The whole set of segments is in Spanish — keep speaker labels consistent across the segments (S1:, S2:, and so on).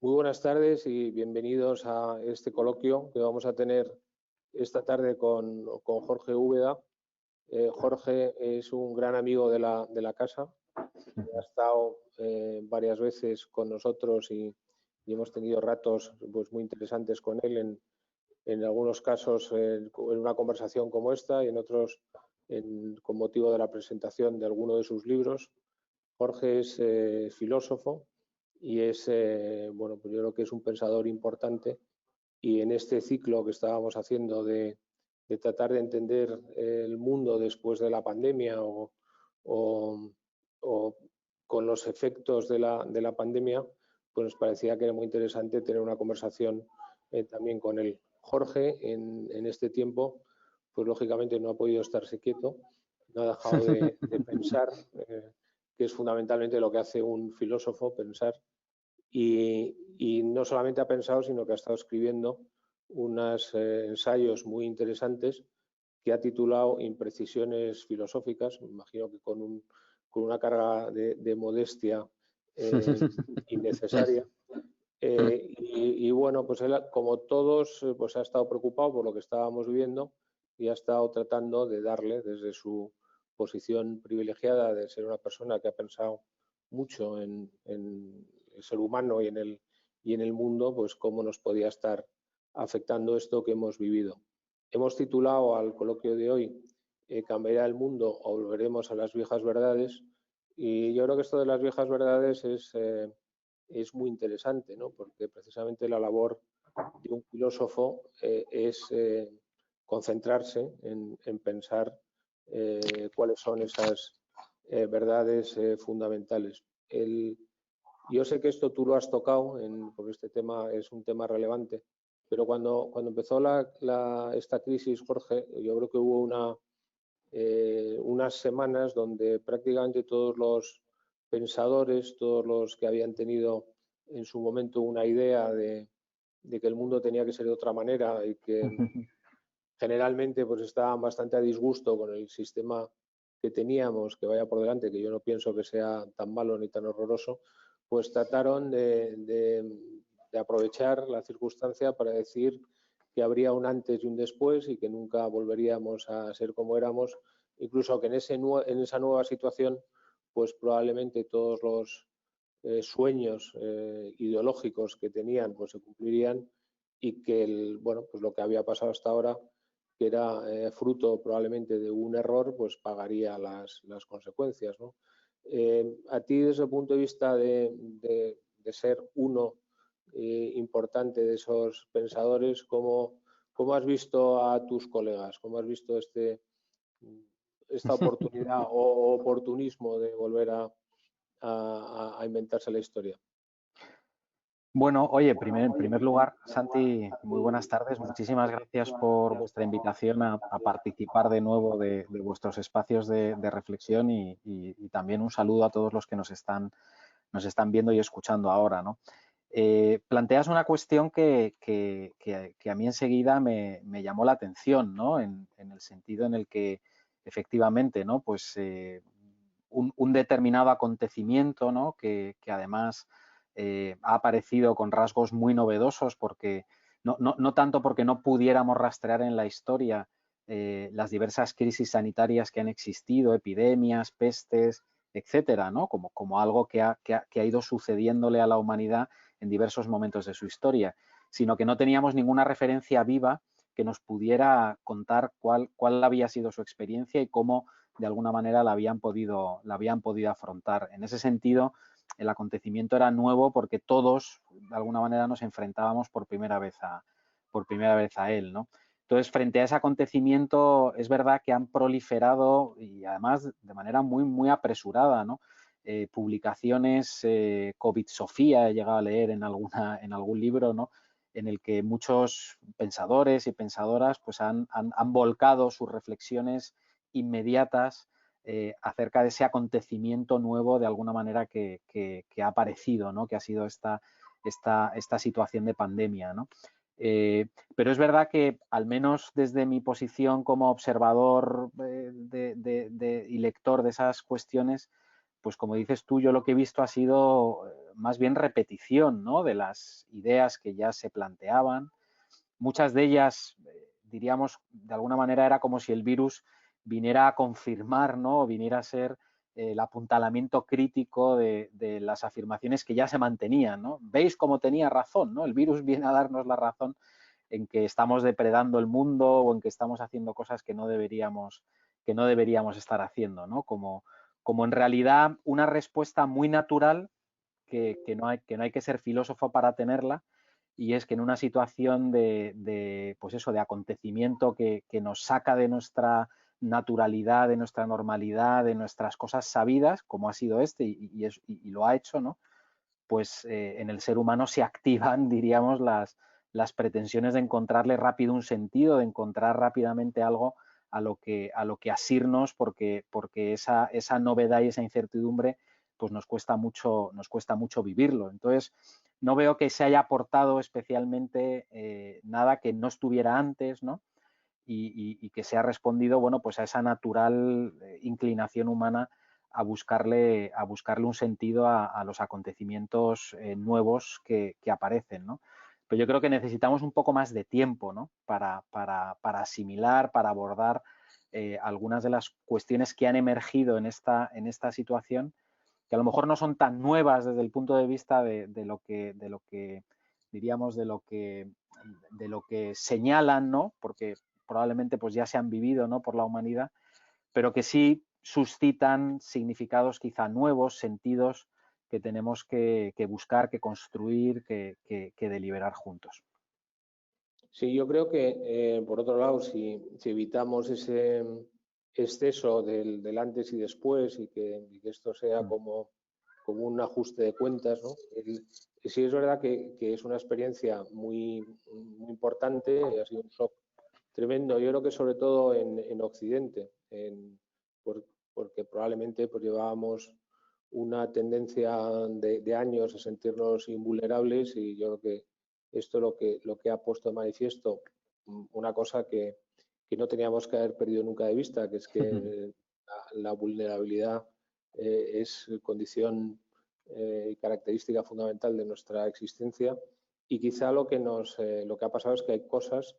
S1: Muy buenas tardes y bienvenidos a este coloquio que vamos a tener esta tarde con Jorge Úbeda. Jorge es un gran amigo de la casa, ha estado varias veces con nosotros y hemos tenido ratos pues, muy interesantes con él, en algunos casos en una conversación como esta y en otros con motivo de la presentación de alguno de sus libros. Jorge es filósofo y es, bueno, pues yo creo que es un pensador importante, y en este ciclo que estábamos haciendo de tratar de entender el mundo después de la pandemia o con los efectos de la pandemia, pues nos parecía que era muy interesante tener una conversación también con él. Jorge, en este tiempo, pues lógicamente no ha podido estarse quieto, no ha dejado de pensar, que es fundamentalmente lo que hace un filósofo, pensar. Y no solamente ha pensado, sino que ha estado escribiendo unos ensayos muy interesantes que ha titulado Imprecisiones filosóficas, me imagino que con una carga de modestia innecesaria. Y bueno, pues él, como todos, pues ha estado preocupado por lo que estábamos viviendo y ha estado tratando de darle, desde su posición privilegiada de ser una persona que ha pensado mucho en el ser humano y en el mundo, pues cómo nos podía estar afectando esto que hemos vivido. Hemos titulado al coloquio de hoy ¿Cambiará el mundo o volveremos a las viejas verdades? Y yo creo que esto de las viejas verdades es muy interesante, ¿no? Porque precisamente la labor de un filósofo es concentrarse en pensar cuáles son esas verdades fundamentales. Yo sé que esto tú lo has tocado, porque este tema es un tema relevante, pero cuando empezó esta crisis, Jorge, yo creo que hubo unas semanas donde prácticamente todos los pensadores, todos los que habían tenido en su momento una idea de que el mundo tenía que ser de otra manera y que generalmente pues estaban bastante a disgusto con el sistema que teníamos, que vaya por delante, que yo no pienso que sea tan malo ni tan horroroso, pues trataron de aprovechar la circunstancia para decir que habría un antes y un después y que nunca volveríamos a ser como éramos, incluso que en esa nueva situación pues probablemente todos los sueños ideológicos que tenían pues se cumplirían, y que bueno, pues lo que había pasado hasta ahora, que era fruto probablemente de un error, pues pagaría las consecuencias, ¿no? A ti, desde el punto de vista de ser uno importante de esos pensadores, ¿cómo has visto a tus colegas? ¿Cómo has visto esta oportunidad o oportunismo de volver a inventarse la historia?
S2: Bueno, oye, en primer lugar, Santi, muy buenas tardes. Muchísimas gracias por vuestra invitación a participar de nuevo de vuestros espacios de reflexión y también un saludo a todos los que nos están viendo y escuchando ahora, ¿no? Planteas una cuestión que a mí enseguida me llamó la atención, ¿no? En el sentido en el que efectivamente, ¿no? Pues un determinado acontecimiento, ¿no? Que además ha aparecido con rasgos muy novedosos, porque no tanto porque no pudiéramos rastrear en la historia las diversas crisis sanitarias que han existido, epidemias, pestes, etcétera, ¿no? Como algo que ha ido sucediéndole a la humanidad en diversos momentos de su historia, sino que no teníamos ninguna referencia viva que nos pudiera contar cuál había sido su experiencia y cómo de alguna manera la habían podido afrontar. En ese sentido, el acontecimiento era nuevo porque todos de alguna manera nos enfrentábamos por primera vez a él, ¿no? Entonces, frente a ese acontecimiento, es verdad que han proliferado, y además de manera muy, muy apresurada, ¿no? Publicaciones, COVID Sofía, he llegado a leer en algún libro, ¿no? En el que muchos pensadores y pensadoras pues han volcado sus reflexiones inmediatas acerca de ese acontecimiento nuevo de alguna manera que ha aparecido, ¿no? Que ha sido esta situación de pandemia, ¿no? Pero es verdad que, al menos desde mi posición como observador y lector de esas cuestiones, pues como dices tú, yo lo que he visto ha sido más bien repetición, ¿no?, de las ideas que ya se planteaban. Muchas de ellas, diríamos, de alguna manera era como si el virus viniera a confirmar, ¿no?, o viniera a ser el apuntalamiento crítico de las afirmaciones que ya se mantenían, ¿no? ¿Veis cómo tenía razón, ¿no? El virus viene a darnos la razón en que estamos depredando el mundo o en que estamos haciendo cosas que no deberíamos estar haciendo, ¿no? Como en realidad una respuesta muy natural que no hay que ser filósofo para tenerla, y es que en una situación pues eso, de acontecimiento que nos saca de nuestra naturalidad, de nuestra normalidad, de nuestras cosas sabidas, como ha sido este y lo ha hecho, ¿no? Pues en el ser humano se activan, diríamos, las pretensiones de encontrarle rápido un sentido, de encontrar rápidamente algo a lo que asirnos, porque esa novedad y esa incertidumbre pues nos cuesta mucho vivirlo. Entonces, no veo que se haya aportado especialmente nada que no estuviera antes, ¿no? Y que se ha respondido, bueno, pues a esa natural inclinación humana a buscarle un sentido a los acontecimientos nuevos que aparecen, ¿no? Pero yo creo que necesitamos un poco más de tiempo, ¿no?, para asimilar, para abordar algunas de las cuestiones que han emergido en esta situación, que a lo mejor no son tan nuevas desde el punto de vista de lo que diríamos, de lo que señalan, ¿no?, porque probablemente pues ya se han vivido, ¿no?, por la humanidad, pero que sí suscitan significados quizá nuevos, sentidos que tenemos que buscar, que construir, que deliberar juntos.
S1: Sí, yo creo que, por otro lado, si evitamos ese exceso del antes y después y que esto sea como un ajuste de cuentas, ¿no? Sí es verdad que es una experiencia muy importante, ha sido un shock tremendo. Yo creo que sobre todo en Occidente, porque probablemente pues, llevábamos una tendencia de años a sentirnos invulnerables, y yo creo que esto lo que ha puesto de manifiesto una cosa que no teníamos que haber perdido nunca de vista, que es que la vulnerabilidad es condición y característica fundamental de nuestra existencia, y quizá lo que ha pasado es que hay cosas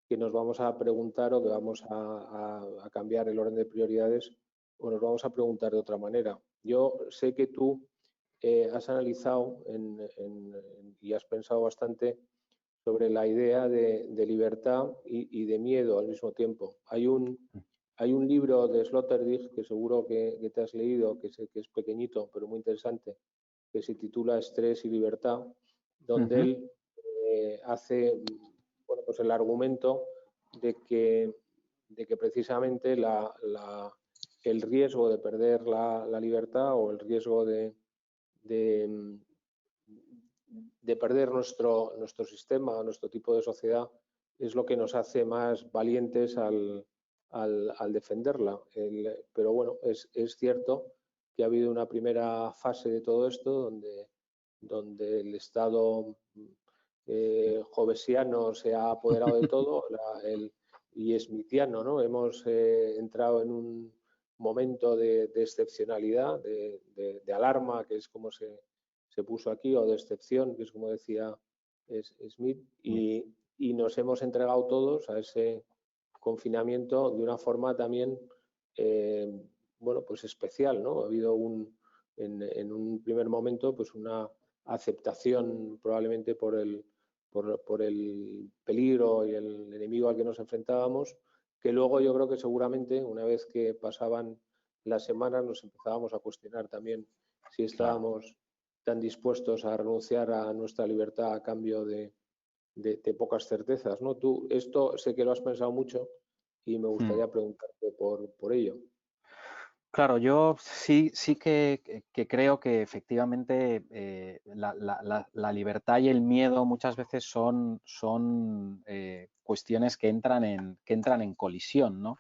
S1: que nos vamos a preguntar, o que vamos a cambiar el orden de prioridades, o nos vamos a preguntar de otra manera. Yo sé que tú has analizado y has pensado bastante sobre la idea de libertad y de miedo al mismo tiempo. Hay un libro de Sloterdijk que seguro que te has leído, que es pequeñito pero muy interesante, que se titula Estrés y libertad, donde él hace bueno, pues el argumento de que precisamente el riesgo de perder la libertad, o el riesgo de perder nuestro sistema, nuestro tipo de sociedad, es lo que nos hace más valientes al defenderla. Pero bueno, es cierto que ha habido una primera fase de todo esto donde el Estado jovesiano se ha apoderado de todo, y smithiano, ¿no? Hemos entrado en un momento de excepcionalidad, de alarma, que es como se puso aquí, o de excepción, que es como decía Smith, y nos hemos entregado todos a ese confinamiento de una forma también, bueno, pues especial, ¿no? Ha habido en un primer momento pues una aceptación, probablemente por el peligro y el enemigo al que nos enfrentábamos, que luego yo creo que seguramente una vez que pasaban las semanas nos empezábamos a cuestionar también si estábamos tan dispuestos a renunciar a nuestra libertad a cambio de pocas certezas, ¿no? Tú esto sé que lo has pensado mucho y me gustaría preguntarte por ello.
S2: Claro, yo sí que creo que efectivamente la libertad y el miedo muchas veces son cuestiones que entran en colisión, ¿no?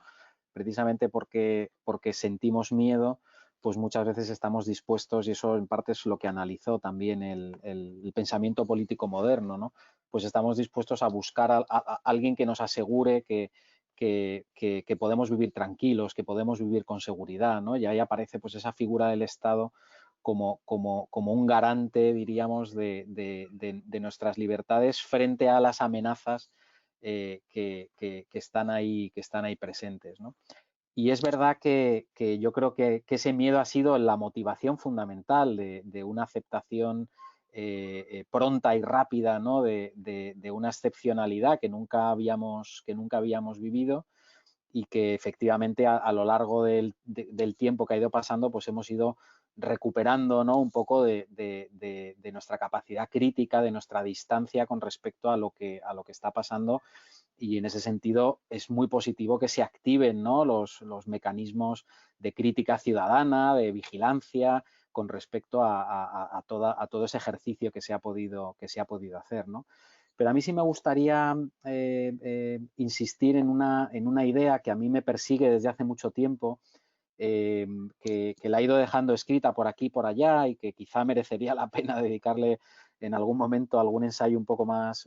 S2: Precisamente porque sentimos miedo, pues muchas veces estamos dispuestos, y eso en parte es lo que analizó también el pensamiento político moderno, ¿no? Pues estamos dispuestos a buscar a alguien que nos asegure que podemos vivir tranquilos, que podemos vivir con seguridad, ¿no? Y ahí aparece pues esa figura del Estado como un garante, diríamos, de nuestras libertades frente a las amenazas que están ahí presentes, ¿no? Y es verdad que yo creo que ese miedo ha sido la motivación fundamental de una aceptación pronta y rápida, ¿no? de una excepcionalidad que nunca habíamos vivido, y que efectivamente a lo largo del tiempo que ha ido pasando, pues hemos ido recuperando, ¿no? un poco de nuestra capacidad crítica, de nuestra distancia con respecto a lo que está pasando. Y en ese sentido es muy positivo que se activen, ¿no? los mecanismos de crítica ciudadana, de vigilancia, con respecto a todo ese ejercicio que se ha podido hacer, ¿no? Pero a mí sí me gustaría insistir en una idea que a mí me persigue desde hace mucho tiempo, que la he ido dejando escrita por aquí y por allá, y que quizá merecería la pena dedicarle en algún momento algún ensayo un poco más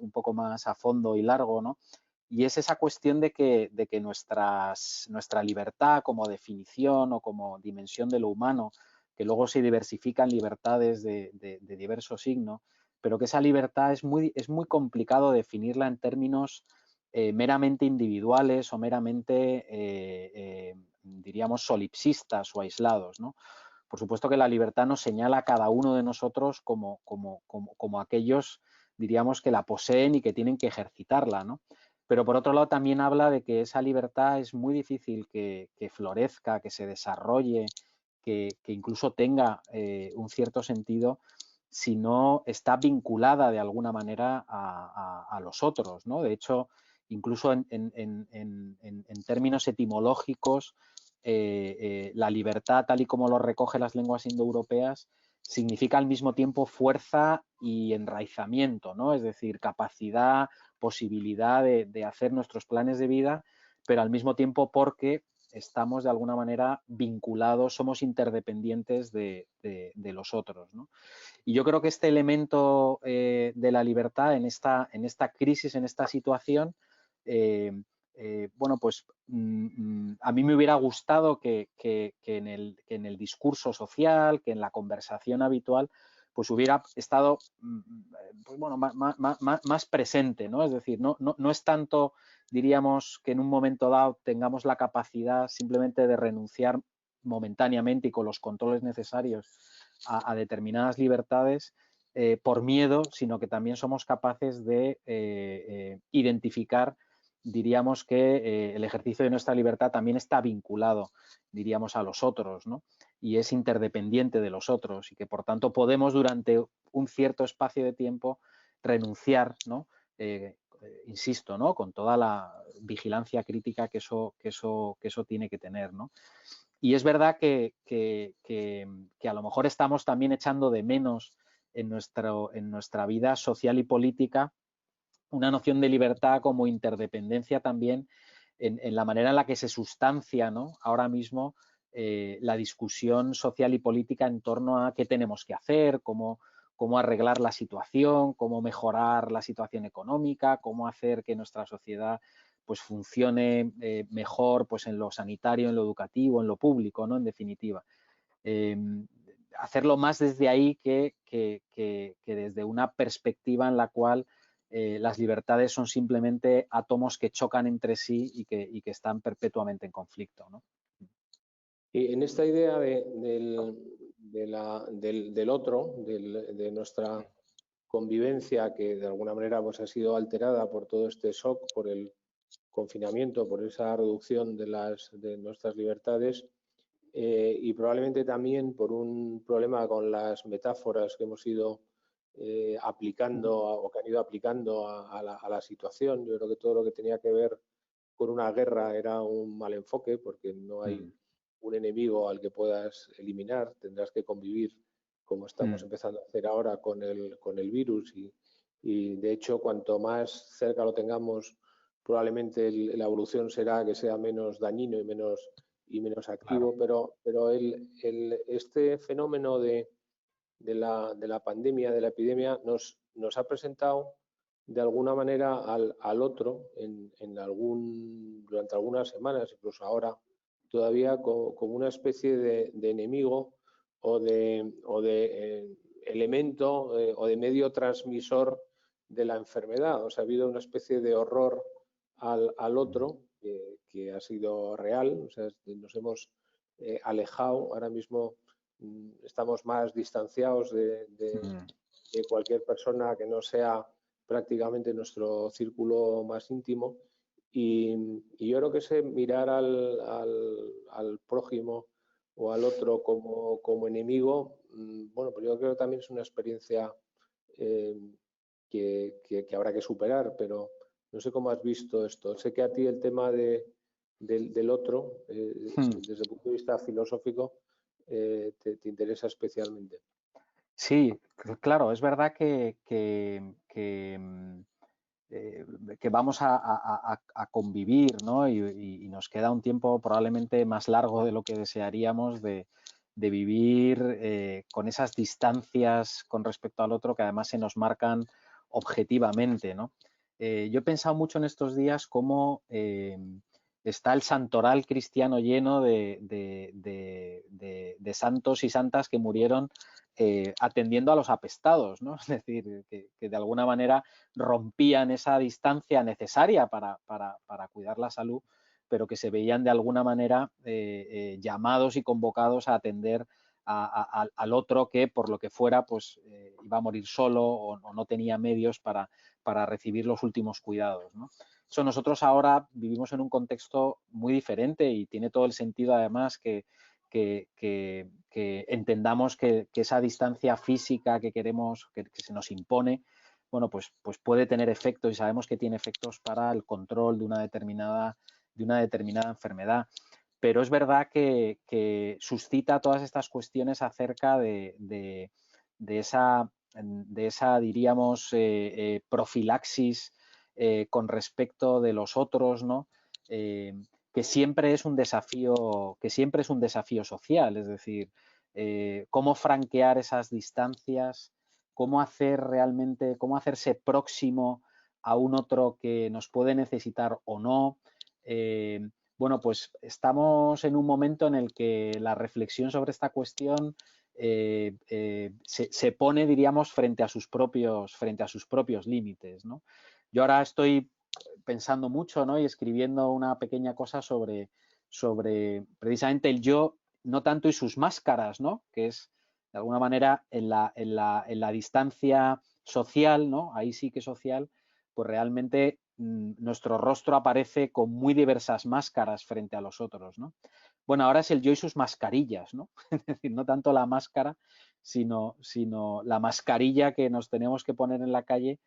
S2: a fondo y largo, ¿no? Y es esa cuestión de que nuestra libertad como definición o como dimensión de lo humano, que luego se diversifican libertades de diverso signo, pero que esa libertad es muy complicado definirla en términos meramente individuales o meramente, diríamos, solipsistas o aislados, ¿no? Por supuesto que la libertad nos señala a cada uno de nosotros como aquellos, diríamos, que la poseen y que tienen que ejercitarla, ¿no? Pero por otro lado también habla de que esa libertad es muy difícil que florezca, que se desarrolle, que incluso tenga un cierto sentido si no está vinculada de alguna manera a los otros, ¿no? De hecho, incluso en términos etimológicos, la libertad, tal y como lo recogen las lenguas indoeuropeas, significa al mismo tiempo fuerza y enraizamiento, ¿no? Es decir, capacidad, posibilidad de hacer nuestros planes de vida, pero al mismo tiempo porque estamos de alguna manera vinculados, somos interdependientes de los otros, ¿no? Y yo creo que este elemento de la libertad en esta crisis, en esta situación, bueno, pues a mí me hubiera gustado que en el discurso social, que en la conversación habitual, pues hubiera estado pues bueno, más presente, ¿no? Es decir, no es tanto, diríamos, que en un momento dado tengamos la capacidad simplemente de renunciar momentáneamente y con los controles necesarios a determinadas libertades por miedo, sino que también somos capaces de identificar, diríamos, que el ejercicio de nuestra libertad también está vinculado, diríamos, a los otros, ¿no? Y es interdependiente de los otros, y que por tanto podemos durante un cierto espacio de tiempo renunciar, ¿no? Insisto, ¿no? Con toda la vigilancia crítica que eso tiene que tener, ¿no? Y es verdad que a lo mejor estamos también echando de menos en nuestra vida social y política una noción de libertad como interdependencia también en la manera en la que se sustancia, ¿no? Ahora mismo la discusión social y política en torno a qué tenemos que hacer, cómo arreglar la situación, cómo mejorar la situación económica, cómo hacer que nuestra sociedad pues funcione mejor pues en lo sanitario, en lo educativo, en lo público, ¿no? En definitiva. Hacerlo más desde ahí que desde una perspectiva en la cual las libertades son simplemente átomos que chocan entre sí y que están perpetuamente en conflicto, ¿no?
S1: Y en esta idea del otro, de nuestra convivencia, que de alguna manera pues, ha sido alterada por todo este shock, por el confinamiento, por esa reducción de nuestras libertades, y probablemente también por un problema con las metáforas que hemos ido aplicando o que han ido aplicando a la situación. Yo creo que todo lo que tenía que ver con una guerra era un mal enfoque, porque no hay un enemigo al que puedas eliminar, tendrás que convivir como estamos empezando a hacer ahora con el virus y de hecho cuanto más cerca lo tengamos probablemente la evolución será que sea menos dañino y menos activo, claro. pero este fenómeno de la pandemia, de la epidemia, nos ha presentado de alguna manera al otro durante algunas semanas, incluso ahora todavía como una especie de enemigo elemento o de medio transmisor de la enfermedad. O sea, ha habido una especie de horror al otro que ha sido real. O sea, nos hemos alejado. Ahora mismo estamos más distanciados de cualquier persona que no sea prácticamente nuestro círculo más íntimo. Y yo creo que ese mirar al prójimo o al otro como enemigo, bueno, pues yo creo que también es una experiencia que habrá que superar, pero no sé cómo has visto esto. Sé que a ti el tema del otro, desde el punto de vista filosófico, te interesa especialmente.
S2: Sí, claro, es verdad que vamos a convivir, ¿no? Y nos queda un tiempo probablemente más largo de lo que desearíamos de vivir con esas distancias con respecto al otro que además se nos marcan objetivamente, ¿no? Yo he pensado mucho en estos días cómo está el santoral cristiano lleno de santos y santas que murieron atendiendo a los apestados, ¿no? Es decir, que de alguna manera rompían esa distancia necesaria para cuidar la salud, pero que se veían de alguna manera llamados y convocados a atender al otro que, por lo que fuera, pues iba a morir solo o no tenía medios para recibir los últimos cuidados, ¿no? Eso nosotros ahora vivimos en un contexto muy diferente y tiene todo el sentido, además, que entendamos que esa distancia física que queremos, que se nos impone, bueno, pues puede tener efectos y sabemos que tiene efectos para el control de una determinada enfermedad. Pero es verdad que suscita todas estas cuestiones acerca de esa, diríamos, profilaxis con respecto de los otros, ¿no? Que siempre es un desafío social, es decir, cómo franquear esas distancias, cómo hacerse próximo a un otro que nos puede necesitar o no. Bueno, pues estamos en un momento en el que la reflexión sobre esta cuestión se pone, diríamos, frente a sus propios límites, ¿no? Yo ahora estoy pensando mucho, ¿no? Y escribiendo una pequeña cosa sobre precisamente el yo, no tanto y sus máscaras, ¿no? Que es, de alguna manera, en la distancia social, ¿no? Ahí sí que social, pues realmente nuestro rostro aparece con muy diversas máscaras frente a los otros, ¿no? Bueno, ahora es el yo y sus mascarillas, ¿no? Es decir, no tanto la máscara, sino la mascarilla que nos tenemos que poner en la calle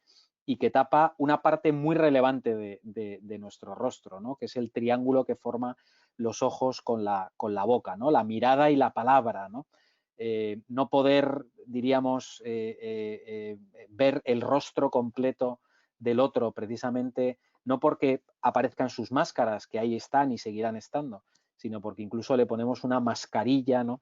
S2: y que tapa una parte muy relevante de nuestro rostro, ¿no? Que es el triángulo que forma los ojos con la boca, ¿no? La mirada y la palabra, ¿no? No poder, diríamos, ver el rostro completo del otro precisamente, no porque aparezcan sus máscaras, que ahí están y seguirán estando, sino porque incluso le ponemos una mascarilla, ¿no?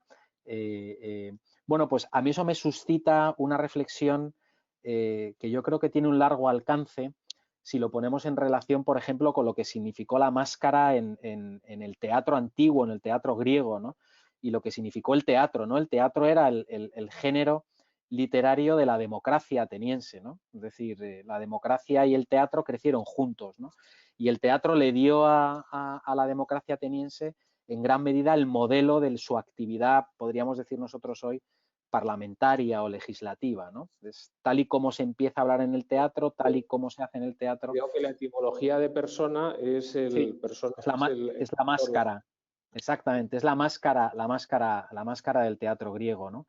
S2: Bueno, pues a mí eso me suscita una reflexión que yo creo que tiene un largo alcance si lo ponemos en relación, por ejemplo, con lo que significó la máscara en el teatro antiguo, en el teatro griego, ¿no? Y lo que significó el teatro, ¿no? El teatro era el género literario de la democracia ateniense, ¿no? Es decir, la democracia y el teatro crecieron juntos, ¿no? Y el teatro le dio a la democracia ateniense en gran medida el modelo de su actividad, podríamos decir nosotros hoy, parlamentaria o legislativa, ¿no? Es tal y como se empieza a hablar en el teatro, tal y como se hace en el teatro.
S1: Creo que la etimología de persona es el
S2: sí,
S1: persona,
S2: es la máscara, exactamente, es la máscara del teatro griego, ¿no?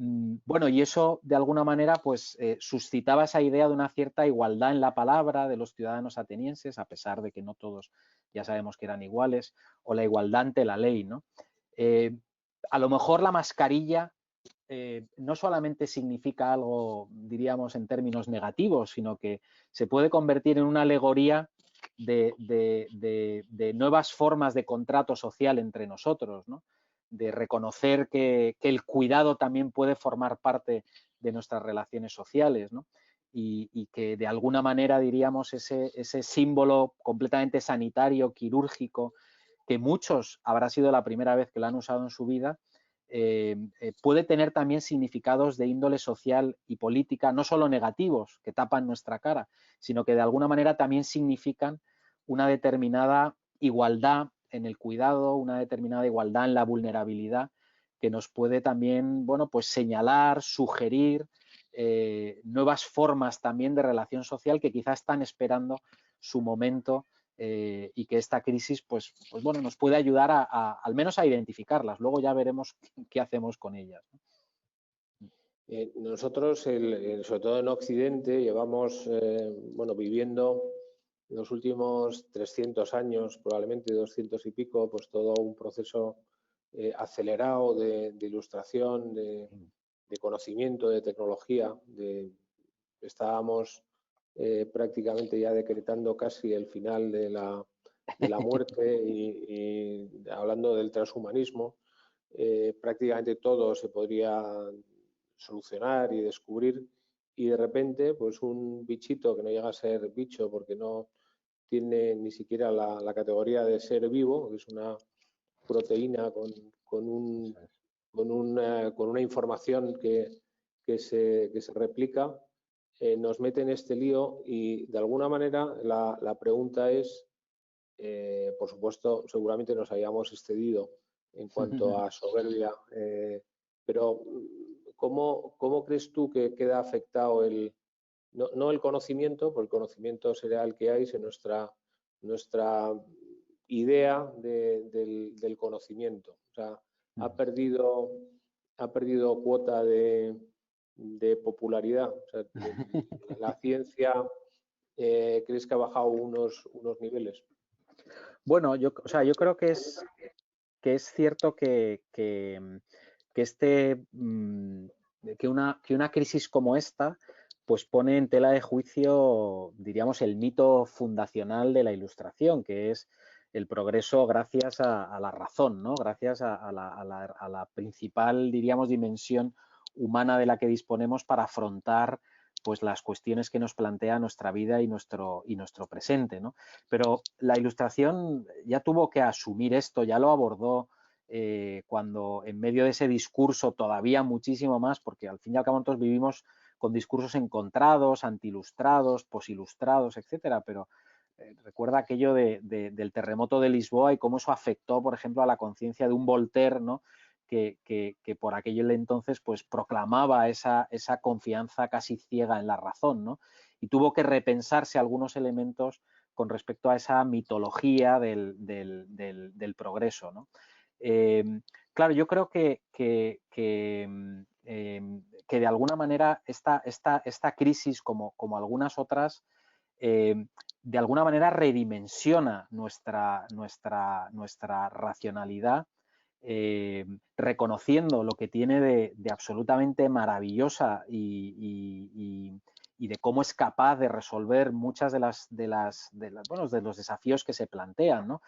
S2: Bueno, y eso de alguna manera pues suscitaba esa idea de una cierta igualdad en la palabra de los ciudadanos atenienses, a pesar de que no todos ya sabemos que eran iguales, o la igualdad ante la ley, ¿no? A lo mejor la mascarilla no solamente significa algo, diríamos, en términos negativos, sino que se puede convertir en una alegoría de nuevas formas de contrato social entre nosotros, ¿no? De reconocer que el cuidado también puede formar parte de nuestras relaciones sociales, ¿no? Y que de alguna manera, diríamos, ese símbolo completamente sanitario, quirúrgico, que muchos habrá sido la primera vez que lo han usado en su vida, puede tener también significados de índole social y política, no solo negativos, que tapan nuestra cara, sino que de alguna manera también significan una determinada igualdad en el cuidado, una determinada igualdad en la vulnerabilidad, que nos puede también, bueno, pues señalar, sugerir nuevas formas también de relación social que quizás están esperando su momento y que esta crisis pues bueno, nos puede ayudar al menos a identificarlas. Luego ya veremos qué hacemos con ellas.
S1: Nosotros, sobre todo en Occidente, llevamos bueno, viviendo los últimos 300 años, probablemente 200 y pico, pues todo un proceso acelerado de ilustración, de conocimiento, de tecnología. Estábamos prácticamente ya decretando casi el final de la muerte y hablando del transhumanismo. Prácticamente todo se podría solucionar y descubrir, y de repente pues un bichito que no llega a ser bicho porque no tiene ni siquiera la categoría de ser vivo, que es una proteína con una información que se replica, nos mete en este lío y de alguna manera la pregunta es, por supuesto, seguramente nos hayamos excedido en cuanto a soberbia, pero ¿cómo crees tú que queda afectado no el conocimiento, porque el conocimiento será el que hay, sino nuestra idea del conocimiento? O sea, ha perdido cuota de popularidad. O sea, la ciencia, ¿crees que ha bajado unos niveles?
S2: Bueno, yo creo que es cierto que una crisis como esta pues pone en tela de juicio, diríamos, el mito fundacional de la Ilustración, que es el progreso gracias a la razón, ¿no? Gracias a la principal, diríamos, dimensión humana de la que disponemos para afrontar pues las cuestiones que nos plantea nuestra vida y nuestro presente, ¿no? Pero la Ilustración ya tuvo que asumir esto, ya lo abordó cuando en medio de ese discurso todavía muchísimo más, porque al fin y al cabo nosotros vivimos con discursos encontrados, antiilustrados, posilustrados, etcétera, pero recuerda aquello del terremoto de Lisboa y cómo eso afectó, por ejemplo, a la conciencia de un Voltaire, ¿no? Que por aquel entonces pues proclamaba esa confianza casi ciega en la razón, ¿no? Y tuvo que repensarse algunos elementos con respecto a esa mitología del progreso, ¿no? Claro, yo creo que de alguna manera esta crisis, como algunas otras, de alguna manera redimensiona nuestra racionalidad, reconociendo lo que tiene de absolutamente maravillosa y de cómo es capaz de resolver muchas de los desafíos que se plantean, ¿no?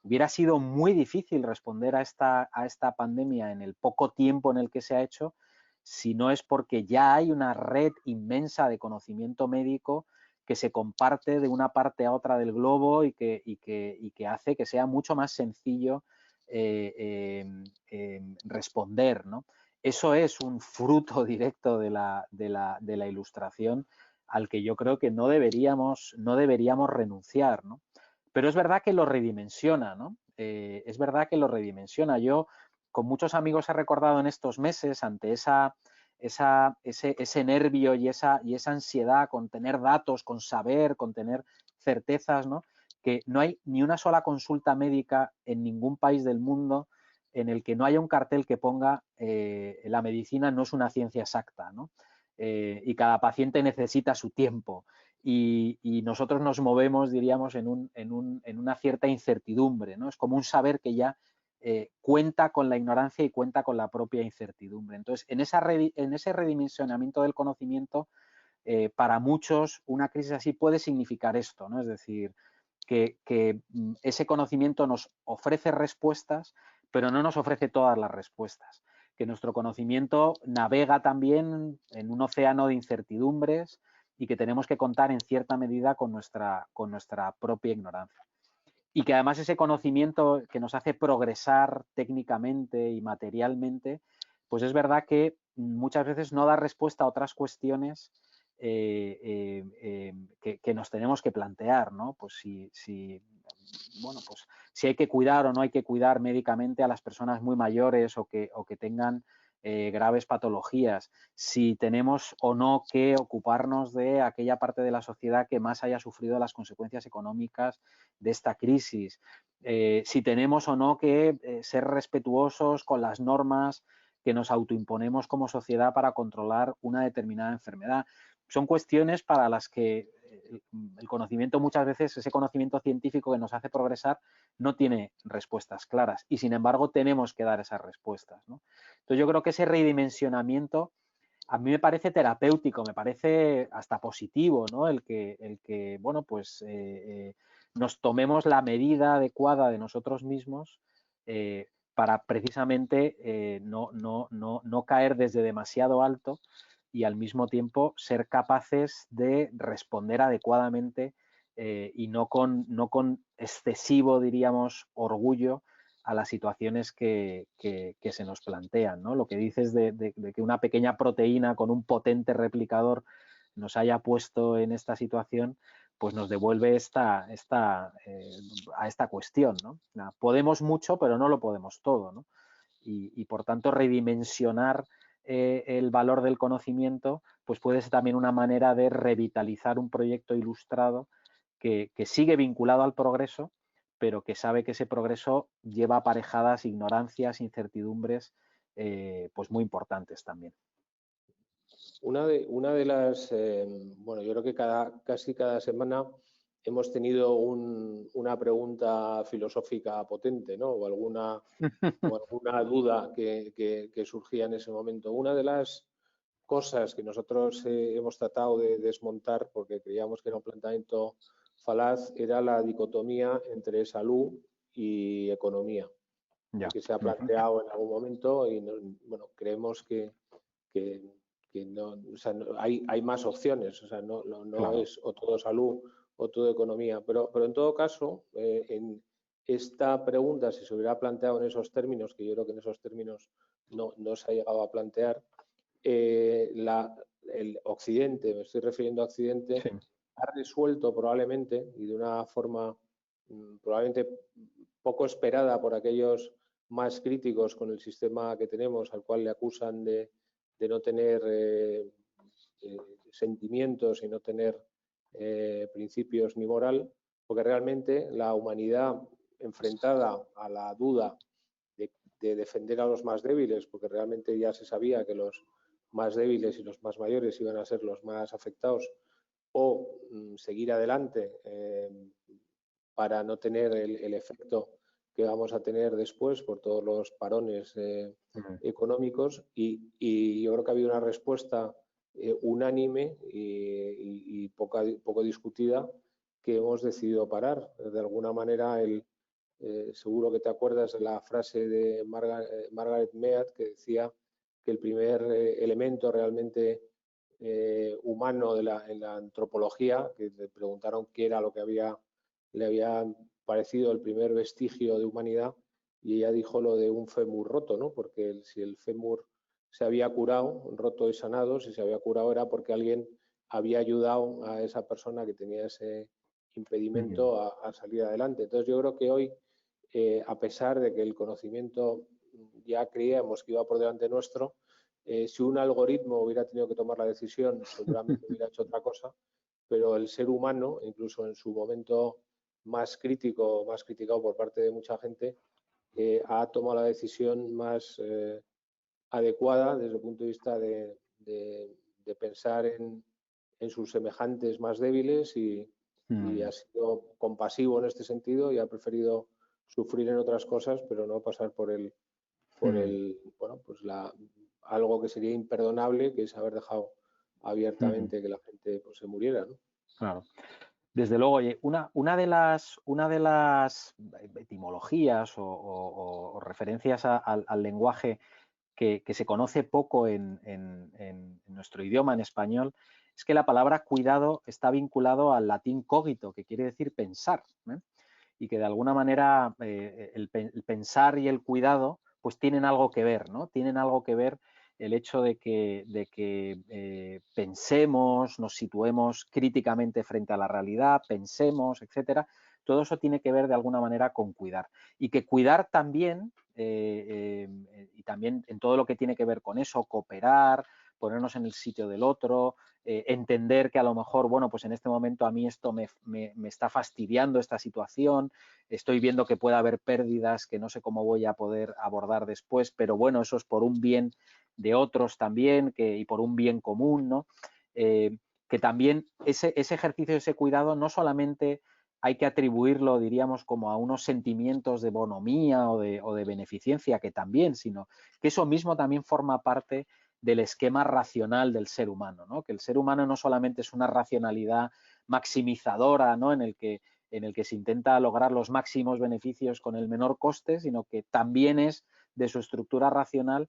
S2: Hubiera sido muy difícil responder a esta pandemia en el poco tiempo en el que se ha hecho, si no es porque ya hay una red inmensa de conocimiento médico que se comparte de una parte a otra del globo y que hace que sea mucho más sencillo responder, ¿no? Eso es un fruto directo de la Ilustración al que yo creo que no deberíamos renunciar, ¿no? Pero es verdad que lo redimensiona, ¿no? Es verdad que lo redimensiona. Yo con muchos amigos he recordado en estos meses ante ese nervio y esa ansiedad con tener datos, con saber, con tener certezas, ¿no? Que no hay ni una sola consulta médica en ningún país del mundo en el que no haya un cartel que ponga la medicina no es una ciencia exacta, ¿no? Y cada paciente necesita su tiempo. Y nosotros nos movemos, diríamos, en una cierta incertidumbre, ¿no? Es como un saber que ya cuenta con la ignorancia y cuenta con la propia incertidumbre. Entonces, en ese redimensionamiento del conocimiento, para muchos una crisis así puede significar esto, ¿no? Es decir, que ese conocimiento nos ofrece respuestas, pero no nos ofrece todas las respuestas. Que nuestro conocimiento navega también en un océano de incertidumbres y que tenemos que contar en cierta medida con nuestra propia ignorancia. y que además ese conocimiento que nos hace progresar técnicamente y materialmente, pues es verdad que muchas veces no da respuesta a otras cuestiones que nos tenemos que plantear, ¿no? Pues bueno, pues si hay que cuidar o no hay que cuidar médicamente a las personas muy mayores o que tengan graves patologías, si tenemos o no que ocuparnos de aquella parte de la sociedad que más haya sufrido las consecuencias económicas de esta crisis, si tenemos o no que ser respetuosos con las normas que nos autoimponemos como sociedad para controlar una determinada enfermedad. Son cuestiones para las que el conocimiento muchas veces, ese conocimiento científico que nos hace progresar, no tiene respuestas claras y sin embargo tenemos que dar esas respuestas, ¿no? Entonces yo creo que ese redimensionamiento a mí me parece terapéutico, me parece hasta positivo, ¿no? El que bueno, pues nos tomemos la medida adecuada de nosotros mismos para precisamente no caer desde demasiado alto y al mismo tiempo ser capaces de responder adecuadamente y no con excesivo, diríamos, orgullo a las situaciones que se nos plantean, ¿no? Lo que dices de que una pequeña proteína con un potente replicador nos haya puesto en esta situación, pues nos devuelve a esta cuestión, ¿no? Podemos mucho, pero no lo podemos todo, ¿no? Y por tanto redimensionar el valor del conocimiento, pues puede ser también una manera de revitalizar un proyecto ilustrado que sigue vinculado al progreso, pero que sabe que ese progreso lleva aparejadas ignorancias, incertidumbres, pues muy importantes también.
S1: Una de las, bueno, yo creo que casi cada semana hemos tenido una pregunta filosófica potente, ¿no? O alguna duda que surgía en ese momento. Una de las cosas que nosotros hemos tratado de desmontar, porque creíamos que era un planteamiento falaz, era la dicotomía entre salud y economía, que se ha planteado en algún momento y bueno, creemos que no, o sea, hay más opciones, o sea, no claro. Es o todo salud o todo economía, pero en todo caso, en esta pregunta, si se hubiera planteado en esos términos, que yo creo que en esos términos no se ha llegado a plantear, el Occidente, me estoy refiriendo a Occidente, sí, ha resuelto probablemente, y de una forma probablemente poco esperada por aquellos más críticos con el sistema que tenemos, al cual le acusan de no tener sentimientos y no tener principios ni moral, porque realmente la humanidad enfrentada a la duda de defender a los más débiles, porque realmente ya se sabía que los más débiles y los más mayores iban a ser los más afectados, o seguir adelante para no tener el efecto que vamos a tener después por todos los parones económicos y yo creo que ha habido una respuesta unánime y poco discutida que hemos decidido parar. De alguna manera, seguro que te acuerdas de la frase de Margaret Mead que decía que el primer elemento realmente humano en la antropología, que le preguntaron qué era lo que le había parecido el primer vestigio de humanidad, y ella dijo lo de un fémur roto, ¿no? Porque si el fémur se había curado, roto y sanado, si se había curado era porque alguien había ayudado a esa persona que tenía ese impedimento a salir adelante. Entonces yo creo que hoy, a pesar de que el conocimiento ya creíamos que iba por delante nuestro, si un algoritmo hubiera tenido que tomar la decisión, seguramente hubiera hecho otra cosa, pero el ser humano, incluso en su momento más crítico, más criticado por parte de mucha gente, ha tomado la decisión más adecuada desde el punto de vista de pensar en sus semejantes más débiles y ha sido compasivo en este sentido y ha preferido sufrir en otras cosas, pero no pasar por bueno, pues algo que sería imperdonable, que es haber dejado abiertamente que la gente pues, se muriera, ¿no?
S2: Claro. Desde luego, oye, una de las etimologías o referencias al lenguaje que se conoce poco en nuestro idioma, en español, es que la palabra cuidado está vinculado al latín cogito, que quiere decir pensar, ¿eh? y que de alguna manera el pensar y el cuidado pues tienen algo que ver, ¿no? Tienen algo que ver el hecho de que pensemos, nos situemos críticamente frente a la realidad, pensemos, etcétera. Todo eso tiene que ver de alguna manera con cuidar. Y que cuidar también, y también en todo lo que tiene que ver con eso, cooperar, ponernos en el sitio del otro, entender que a lo mejor, bueno, pues en este momento a mí esto me está fastidiando esta situación, estoy viendo que puede haber pérdidas que no sé cómo voy a poder abordar después, pero bueno, eso es por un bien de otros también y por un bien común, ¿no? Que también ese ejercicio, ese cuidado, no solamente hay que atribuirlo, diríamos, como a unos sentimientos de bonomía o de beneficencia, que también, sino que eso mismo también forma parte del esquema racional del ser humano, ¿no? Que el ser humano no solamente es una racionalidad maximizadora, ¿no? en el que se intenta lograr los máximos beneficios con el menor coste, sino que también es de su estructura racional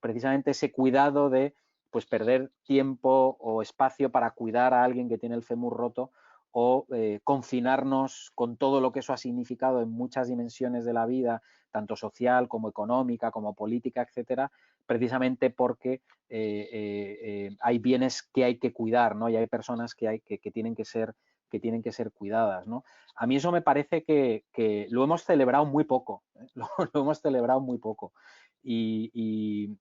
S2: precisamente ese cuidado de pues perder tiempo o espacio para cuidar a alguien que tiene el fémur roto o confinarnos con todo lo que eso ha significado en muchas dimensiones de la vida, tanto social como económica, como política, etcétera, precisamente porque hay bienes que hay que cuidar, ¿no? Y hay personas que tienen que ser cuidadas, ¿no? A mí eso me parece que lo hemos celebrado muy poco, ¿eh? Lo hemos celebrado muy poco. Y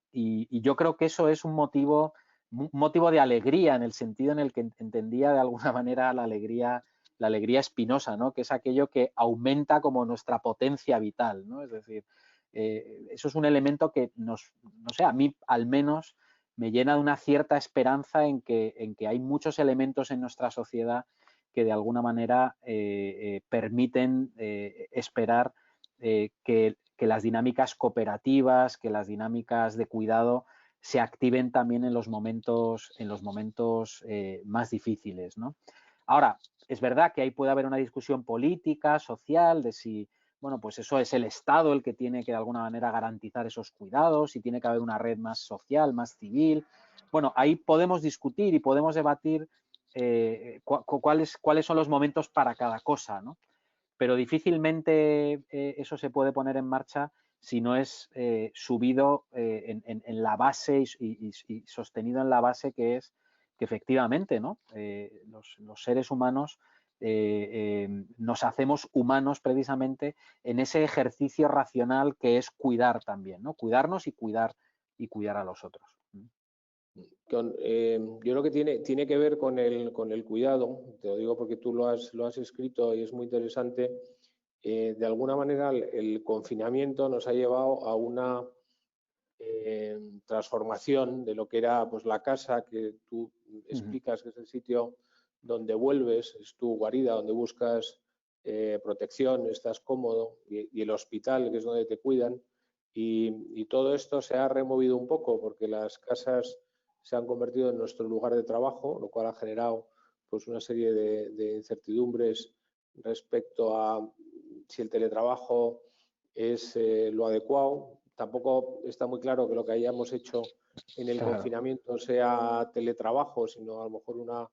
S2: yo creo que eso es un motivo de alegría, en el sentido en el que entendía de alguna manera la alegría Spinoza, ¿no? Que es aquello que aumenta como nuestra potencia vital, ¿no? Es decir, eso es un elemento que no sé, a mí al menos me llena de una cierta esperanza en que hay muchos elementos en nuestra sociedad que de alguna manera permiten esperar que las dinámicas cooperativas, que las dinámicas de cuidado se activen también en los momentos más difíciles, ¿no? Ahora, es verdad que ahí puede haber una discusión política, social, de si, bueno, pues eso es el Estado el que tiene que de alguna manera garantizar esos cuidados, si tiene que haber una red más social, más civil. Bueno, ahí podemos discutir y podemos debatir cuáles son los momentos para cada cosa, ¿no? Pero difícilmente eso se puede poner en marcha si no es subido en la base y sostenido en la base que es que efectivamente, ¿no? Los seres humanos nos hacemos humanos precisamente en ese ejercicio racional que es cuidar también, ¿no? Cuidarnos y cuidar a los otros.
S1: Yo creo que tiene que ver con el cuidado, te lo digo porque tú lo has escrito y es muy interesante. De alguna manera el confinamiento nos ha llevado a una transformación de lo que era pues la casa, que tú explicas que es el sitio donde vuelves, es tu guarida, donde buscas protección, estás cómodo, y el hospital, que es donde te cuidan. Y todo esto se ha removido un poco porque las casas se han convertido en nuestro lugar de trabajo, lo cual ha generado pues una serie de incertidumbres respecto a si el teletrabajo es lo adecuado. Tampoco está muy claro que lo que hayamos hecho en el confinamiento sea teletrabajo, sino a lo mejor una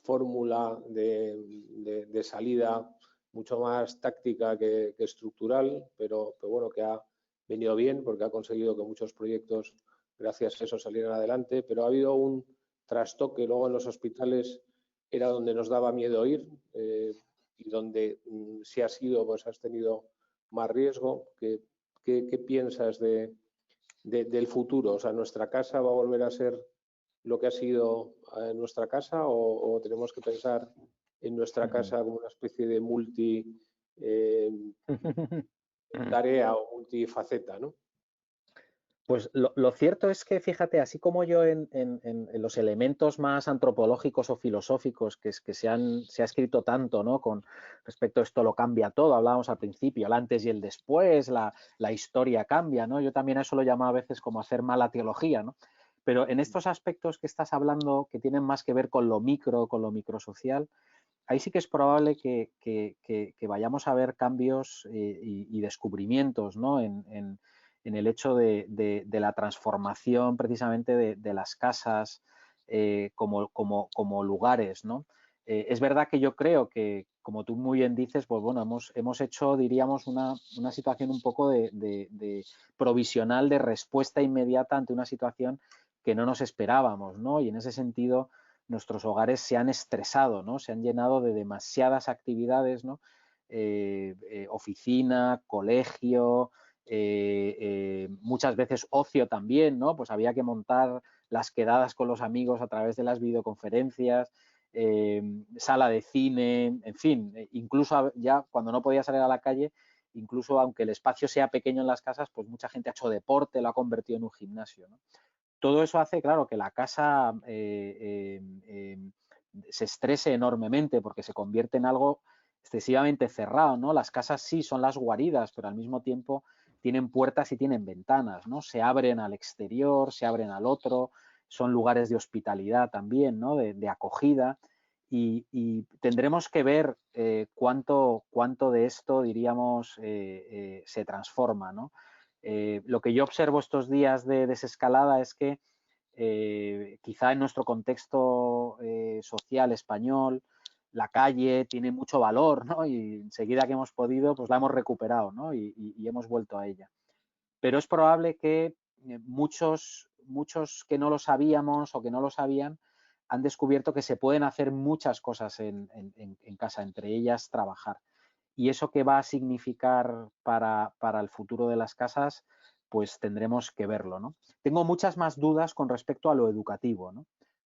S1: fórmula de salida mucho más táctica que estructural, pero bueno, que ha venido bien porque ha conseguido que muchos proyectos, gracias a eso, salieran adelante. Pero ha habido un trastoque luego en los hospitales, era donde nos daba miedo ir, y donde si has ido, pues has tenido más riesgo. ¿Qué piensas del futuro? O sea, ¿nuestra casa va a volver a ser lo que ha sido nuestra casa o tenemos que pensar en nuestra casa como una especie de tarea o multifaceta, ¿no?
S2: Pues lo cierto es que, fíjate, así como yo en los elementos más antropológicos o filosóficos que se ha escrito tanto, ¿no? Con respecto a esto lo cambia todo, hablábamos al principio, el antes y el después, la historia cambia, ¿no? Yo también a eso lo llamo a veces como hacer mala teología, ¿no? Pero en estos aspectos que estás hablando, que tienen más que ver con lo microsocial, ahí sí que es probable que vayamos a ver cambios y descubrimientos, ¿no? En el hecho de la transformación precisamente de las casas como lugares, ¿no? Es verdad que yo creo que, como tú muy bien dices, pues bueno, hemos hecho, diríamos, una situación un poco de provisional de respuesta inmediata ante una situación que no nos esperábamos, ¿no? Y en ese sentido, nuestros hogares se han estresado, ¿no? Se han llenado de demasiadas actividades, ¿no? Oficina, colegio, muchas veces ocio también, ¿no? Pues había que montar las quedadas con los amigos a través de las videoconferencias, sala de cine, en fin, incluso ya cuando no podía salir a la calle, incluso aunque el espacio sea pequeño en las casas, pues mucha gente ha hecho deporte, lo ha convertido en un gimnasio, ¿no? Todo eso hace, claro, que la casa se estrese enormemente porque se convierte en algo excesivamente cerrado, ¿no? Las casas sí son las guaridas, pero al mismo tiempo tienen puertas y tienen ventanas, ¿no? Se abren al exterior, se abren al otro, son lugares de hospitalidad también, ¿no? De acogida. Y tendremos que ver cuánto de esto, diríamos, se transforma, ¿no? Lo que yo observo estos días de desescalada es que quizá en nuestro contexto social español, la calle tiene mucho valor, ¿no? Y enseguida que hemos podido, pues la hemos recuperado, ¿no? Y hemos vuelto a ella. Pero es probable que muchos que no lo sabíamos o que no lo sabían han descubierto que se pueden hacer muchas cosas en casa, entre ellas trabajar. Y eso que va a significar para el futuro de las casas, pues tendremos que verlo, ¿no? Tengo muchas más dudas con respecto a lo educativo, ¿no?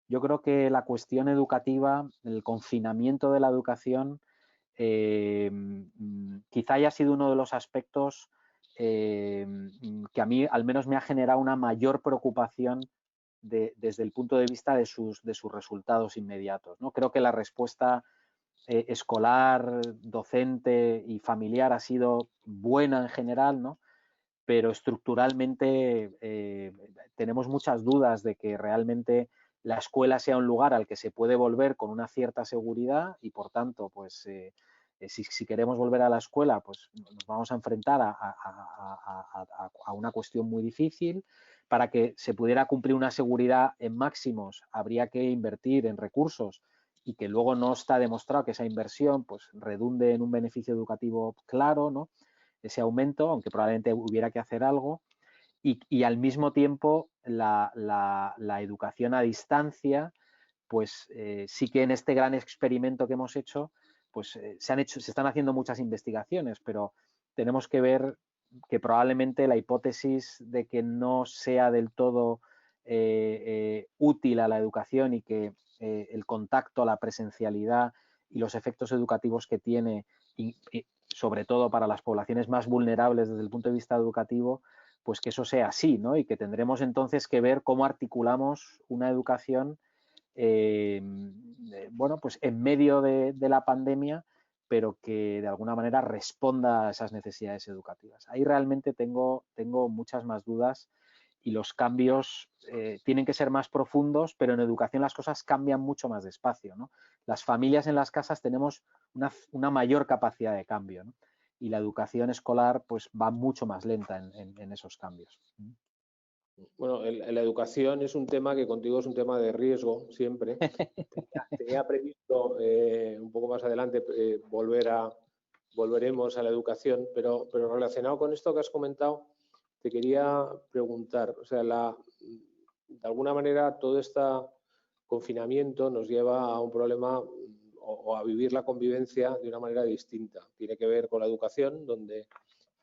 S2: Yo creo que la cuestión educativa, el confinamiento de la educación, quizá haya sido uno de los aspectos que a mí al menos me ha generado una mayor preocupación desde el punto de vista de sus resultados inmediatos, ¿no? Creo que la respuesta escolar, docente y familiar ha sido buena en general, ¿no? Pero estructuralmente tenemos muchas dudas de que realmente la escuela sea un lugar al que se puede volver con una cierta seguridad y, por tanto, pues si queremos volver a la escuela, pues nos vamos a enfrentar a una cuestión muy difícil. Para que se pudiera cumplir una seguridad en máximos, habría que invertir en recursos y que luego no está demostrado que esa inversión pues redunde en un beneficio educativo claro, ¿no? Ese aumento, aunque probablemente hubiera que hacer algo, y al mismo tiempo la educación a distancia, pues sí que en este gran experimento que hemos hecho, pues se están haciendo muchas investigaciones, pero tenemos que ver que probablemente la hipótesis de que no sea del todo útil a la educación y que el contacto, la presencialidad y los efectos educativos que tiene, y sobre todo para las poblaciones más vulnerables desde el punto de vista educativo, pues que eso sea así, ¿no? Y que tendremos entonces que ver cómo articulamos una educación bueno, pues en medio de la pandemia, pero que de alguna manera responda a esas necesidades educativas. Ahí realmente tengo muchas más dudas y los cambios tienen que ser más profundos, pero en educación las cosas cambian mucho más despacio, ¿no? Las familias en las casas tenemos una mayor capacidad de cambio, ¿no? Y la educación escolar pues va mucho más lenta en esos cambios.
S1: Bueno, la educación es un tema que contigo es un tema de riesgo siempre. Tenía previsto un poco más adelante volveremos a la educación, pero relacionado con esto que has comentado, te quería preguntar, o sea, de alguna manera todo este confinamiento nos lleva a un problema o a vivir la convivencia de una manera distinta. Tiene que ver con la educación, donde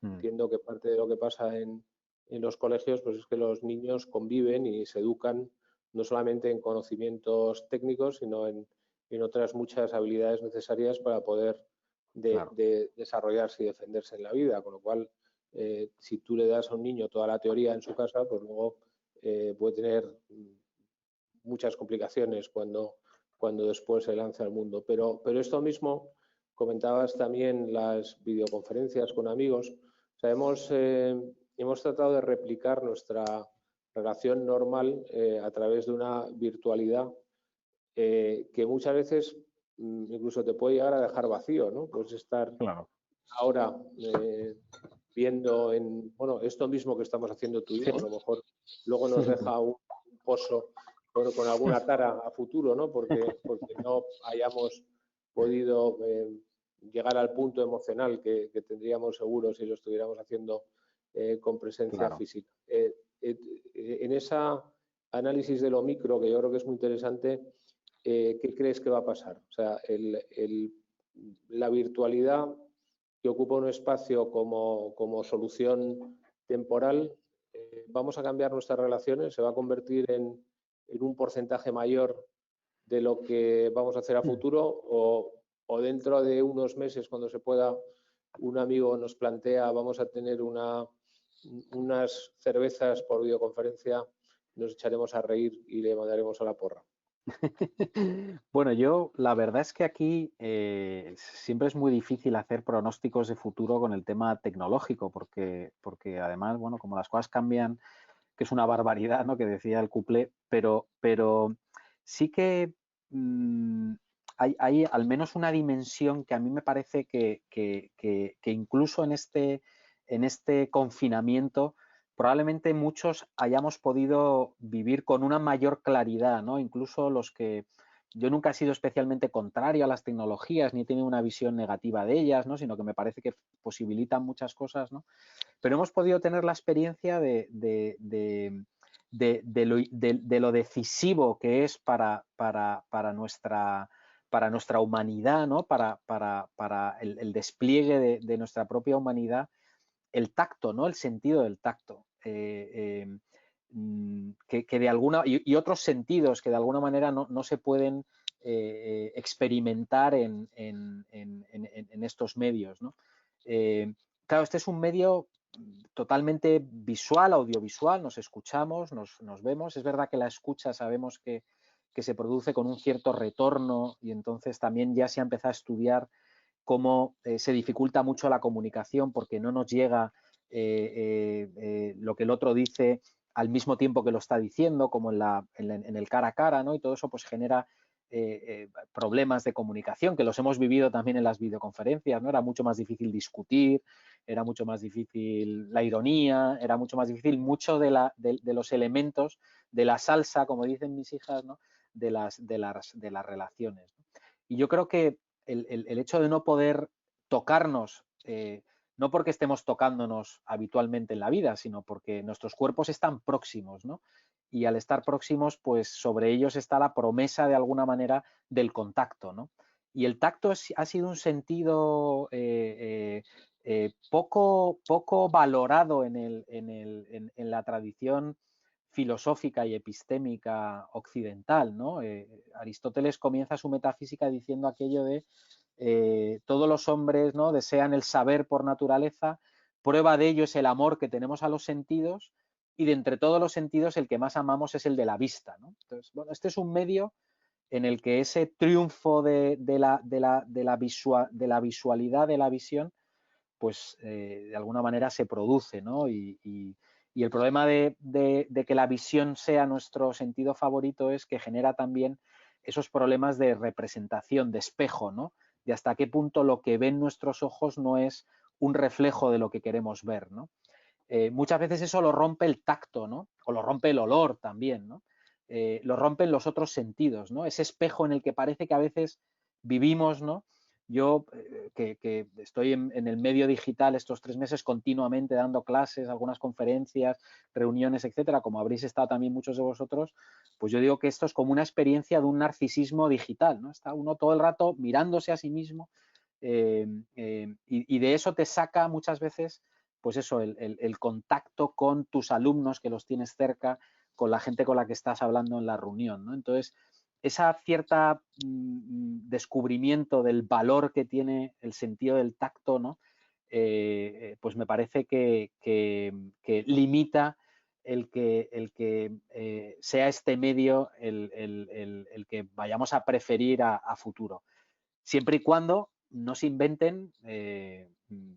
S1: entiendo que parte de lo que pasa en los colegios pues es que los niños conviven y se educan no solamente en conocimientos técnicos, sino en otras muchas habilidades necesarias para poder desarrollarse y defenderse en la vida. Con lo cual, si tú le das a un niño toda la teoría en su casa, pues luego puede tener muchas complicaciones cuando después se lanza al mundo. Pero esto mismo, comentabas también las videoconferencias con amigos. O sea, hemos tratado de replicar nuestra relación normal a través de una virtualidad que muchas veces incluso te puede llegar a dejar vacío, ¿no? Puedes estar ahora viendo bueno, esto mismo que estamos haciendo tú y yo, a lo mejor luego nos deja un pozo bueno, con alguna tara a futuro, ¿no? Porque no hayamos podido llegar al punto emocional que tendríamos seguro si lo estuviéramos haciendo con presencia física. En esa análisis de lo micro, que yo creo que es muy interesante, ¿qué crees que va a pasar? O sea, la virtualidad que ocupa un espacio como solución temporal, ¿vamos a cambiar nuestras relaciones? ¿Se va a convertir en un porcentaje mayor de lo que vamos a hacer a futuro? ¿O dentro de unos meses, cuando se pueda, un amigo nos plantea vamos a tener unas cervezas por videoconferencia, nos echaremos a reír y le mandaremos a la porra?
S2: Bueno, yo la verdad es que aquí siempre es muy difícil hacer pronósticos de futuro con el tema tecnológico, porque además, bueno, como las cosas cambian, que es una barbaridad, ¿no? Que decía el cuplé, pero sí que hay al menos una dimensión que a mí me parece que incluso en este confinamiento probablemente muchos hayamos podido vivir con una mayor claridad, ¿no? Incluso los que yo nunca he sido especialmente contrario a las tecnologías ni he tenido una visión negativa de ellas, ¿no? Sino que me parece que posibilitan muchas cosas, ¿no? Pero hemos podido tener la experiencia de lo decisivo que es para nuestra humanidad, ¿no? Para el despliegue de nuestra propia humanidad, el tacto, ¿no? El sentido del tacto. Que de alguna y otros sentidos que de alguna manera no se pueden experimentar en estos medios, ¿no? Claro, este es un medio totalmente visual, audiovisual, nos escuchamos, nos vemos. Es verdad que la escucha sabemos que se produce con un cierto retorno y entonces también ya se ha empezado a estudiar cómo se dificulta mucho la comunicación porque no nos llega lo que el otro dice al mismo tiempo que lo está diciendo, como en el cara a cara, ¿no? Y todo eso pues genera problemas de comunicación que los hemos vivido también en las videoconferencias, ¿no? Era mucho más difícil discutir, era mucho más difícil la ironía, era mucho más difícil mucho de los elementos de la salsa, como dicen mis hijas, ¿no? de las relaciones, ¿no? Y yo creo que el hecho de no poder tocarnos, no porque estemos tocándonos habitualmente en la vida, sino porque nuestros cuerpos están próximos, ¿no? Y al estar próximos, pues sobre ellos está la promesa de alguna manera del contacto, ¿no? Y el tacto ha sido un sentido poco valorado en la tradición filosófica y epistémica occidental, ¿no? Aristóteles comienza su metafísica diciendo aquello de todos los hombres, ¿no? desean el saber por naturaleza, prueba de ello es el amor que tenemos a los sentidos y de entre todos los sentidos el que más amamos es el de la vista, ¿no? Entonces, bueno, este es un medio en el que ese triunfo de la visualidad, de la visión, pues de alguna manera se produce, ¿no? Y el problema de que la visión sea nuestro sentido favorito es que genera también esos problemas de representación, de espejo, ¿no? De hasta qué punto lo que ven nuestros ojos no es un reflejo de lo que queremos ver, ¿no? Muchas veces eso lo rompe el tacto, ¿no? O lo rompe el olor también, ¿no? Lo rompen los otros sentidos, ¿no? Ese espejo en el que parece que a veces vivimos, ¿no? Yo, que estoy en el medio digital estos 3 meses continuamente dando clases, algunas conferencias, reuniones, etcétera, como habréis estado también muchos de vosotros, pues yo digo que esto es como una experiencia de un narcisismo digital, ¿no? Está uno todo el rato mirándose a sí mismo y de eso te saca muchas veces, pues eso, el contacto con tus alumnos que los tienes cerca, con la gente con la que estás hablando en la reunión, ¿no? Entonces, esa cierta descubrimiento del valor que tiene el sentido del tacto, ¿no? Pues me parece que limita el que sea este medio el que vayamos a preferir a futuro. Siempre y cuando no se inventen,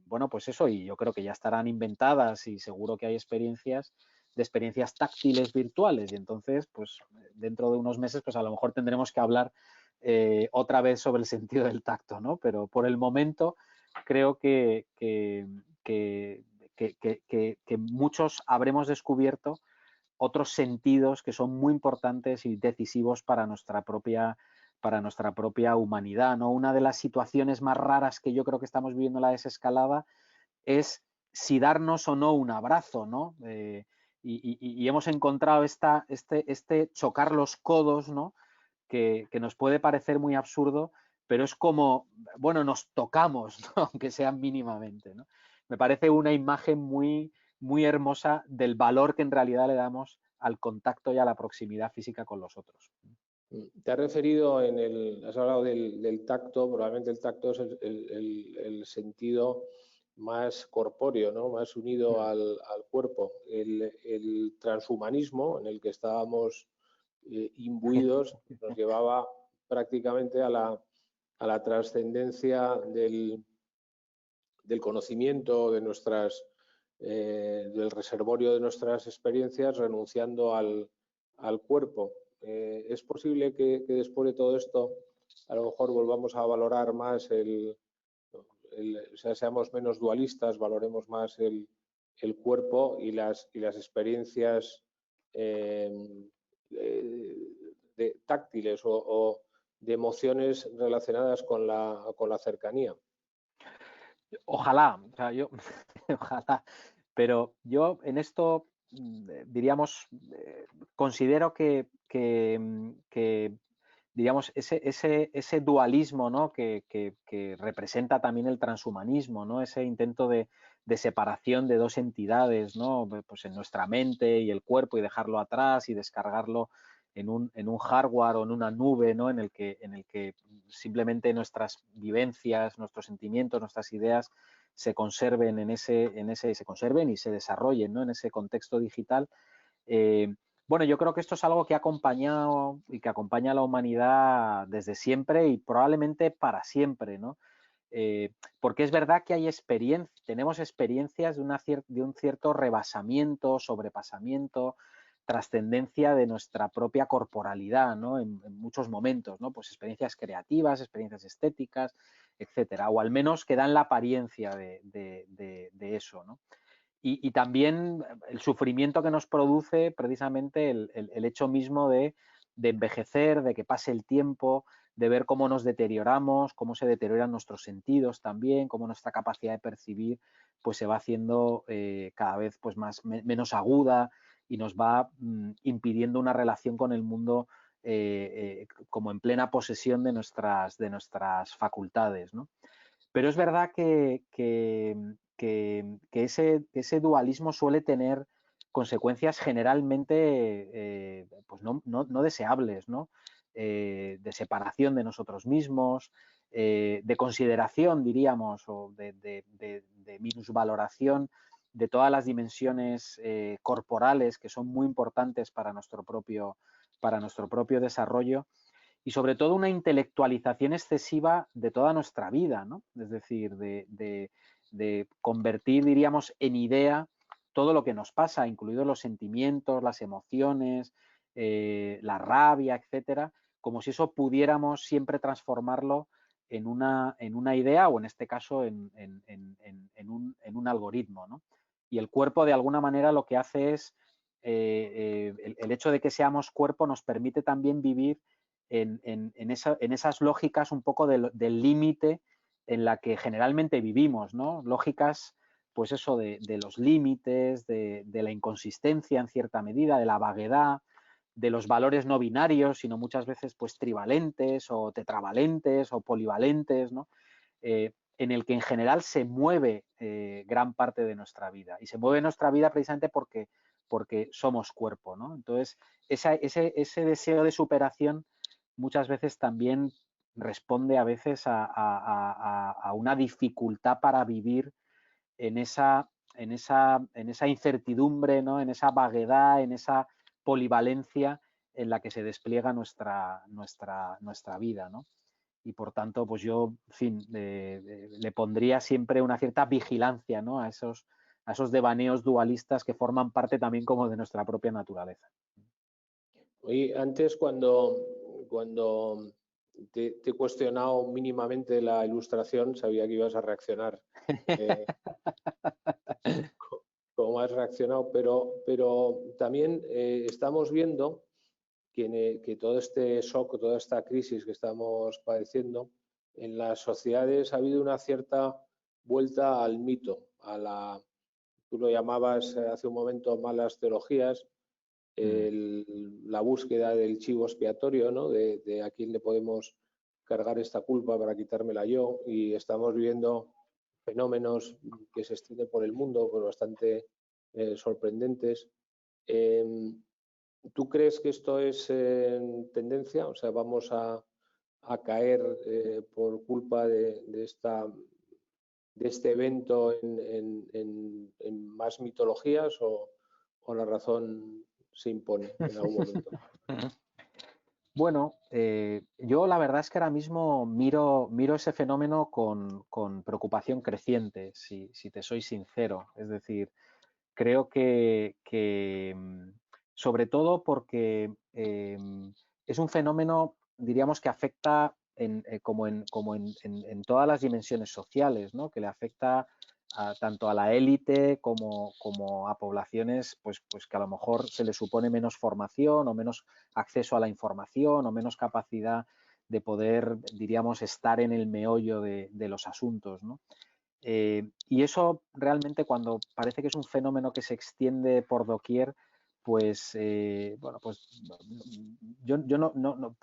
S2: bueno, pues eso, y yo creo que ya estarán inventadas y seguro que hay experiencias táctiles virtuales y entonces, pues dentro de unos meses, pues a lo mejor tendremos que hablar otra vez sobre el sentido del tacto, ¿no? Pero por el momento creo que muchos habremos descubierto otros sentidos que son muy importantes y decisivos para nuestra propia humanidad, ¿no? Una de las situaciones más raras que yo creo que estamos viviendo en la desescalada es si darnos o no un abrazo, ¿no? Y hemos encontrado este chocar los codos, ¿no? Que nos puede parecer muy absurdo, pero es como, bueno, nos tocamos, ¿no? Aunque sea mínimamente, ¿no? Me parece una imagen muy, muy hermosa del valor que en realidad le damos al contacto y a la proximidad física con los otros.
S1: Te has referido has hablado del tacto, probablemente el tacto es el sentido más corpóreo, ¿no? Más unido al cuerpo. El transhumanismo en el que estábamos imbuidos nos llevaba prácticamente a la trascendencia del conocimiento del reservorio de nuestras experiencias, renunciando al cuerpo. ¿Es posible que después de todo esto a lo mejor volvamos a valorar más o sea, seamos menos dualistas, valoremos más el cuerpo y las experiencias táctiles o de emociones relacionadas con la cercanía?
S2: Ojalá, o sea, ojalá, pero yo en esto, diríamos, considero que diríamos, ese dualismo, ¿no? que representa también el transhumanismo, ¿no? Ese intento de separación de dos entidades, ¿no? Pues en nuestra mente y el cuerpo, y dejarlo atrás y descargarlo en un hardware o en una nube, ¿no? en el que simplemente nuestras vivencias, nuestros sentimientos, nuestras ideas se conserven se conserven y se desarrollen, ¿no? En ese contexto digital. Bueno, yo creo que esto es algo que ha acompañado y que acompaña a la humanidad desde siempre y probablemente para siempre, ¿no? Porque es verdad que tenemos experiencias de un cierto rebasamiento, sobrepasamiento, trascendencia de nuestra propia corporalidad, ¿no? En muchos momentos, ¿no? Pues experiencias creativas, experiencias estéticas, etcétera, o al menos que dan la apariencia de eso, ¿no? Y también el sufrimiento que nos produce precisamente el hecho mismo de envejecer, de que pase el tiempo, de ver cómo nos deterioramos, cómo se deterioran nuestros sentidos también, cómo nuestra capacidad de percibir pues se va haciendo cada vez pues menos aguda y nos va impidiendo una relación con el mundo como en plena posesión de nuestras facultades, ¿no? Pero es verdad que ese dualismo suele tener consecuencias generalmente pues no deseables, ¿no? De separación de nosotros mismos, de consideración, diríamos, o de minusvaloración de todas las dimensiones corporales que son muy importantes para nuestro propio desarrollo, y sobre todo una intelectualización excesiva de toda nuestra vida, ¿no? Es decir, de convertir, diríamos, en idea todo lo que nos pasa, incluidos los sentimientos, las emociones, la rabia, etcétera, como si eso pudiéramos siempre transformarlo en una idea, o en este caso en un algoritmo, ¿no? Y el cuerpo, de alguna manera, lo que hace es, el hecho de que seamos cuerpo nos permite también vivir en esas lógicas un poco del límite en la que generalmente vivimos, ¿no? Lógicas, pues eso, de los límites, de la inconsistencia en cierta medida, de la vaguedad, de los valores no binarios, sino muchas veces pues trivalentes o tetravalentes o polivalentes, ¿no? En el que en general se mueve gran parte de nuestra vida. Y se mueve nuestra vida precisamente porque somos cuerpo, ¿no? Entonces, ese deseo de superación muchas veces también responde a veces a una dificultad para vivir en esa incertidumbre, ¿no? En esa vaguedad, en esa polivalencia en la que se despliega nuestra vida, ¿no? Y por tanto, pues yo, en fin, le pondría siempre una cierta vigilancia, ¿no? a esos devaneos dualistas que forman parte también como de nuestra propia naturaleza.
S1: Oye, antes cuando te he cuestionado mínimamente la ilustración, sabía que ibas a reaccionar como cómo has reaccionado, pero también estamos viendo que todo este shock, toda esta crisis que estamos padeciendo, en las sociedades ha habido una cierta vuelta al mito, tú lo llamabas hace un momento malas teologías, la búsqueda del chivo expiatorio, ¿no? de a quién le podemos cargar esta culpa para quitármela yo, y estamos viviendo fenómenos que se extienden por el mundo, pues bastante sorprendentes. ¿Tú crees que esto es tendencia? O sea, ¿vamos a caer por culpa de este evento en más mitologías o la razón se impone en algún momento?
S2: Bueno, yo la verdad es que ahora mismo miro ese fenómeno con preocupación creciente, si te soy sincero. Es decir, creo que sobre todo porque es un fenómeno, diríamos, que afecta como en todas las dimensiones sociales, ¿no? Que le afecta tanto a la élite como a poblaciones pues que a lo mejor se les supone menos formación o menos acceso a la información o menos capacidad de poder, diríamos, estar en el meollo de los asuntos, ¿no? Y eso realmente, cuando parece que es un fenómeno que se extiende por doquier, pues bueno, pues yo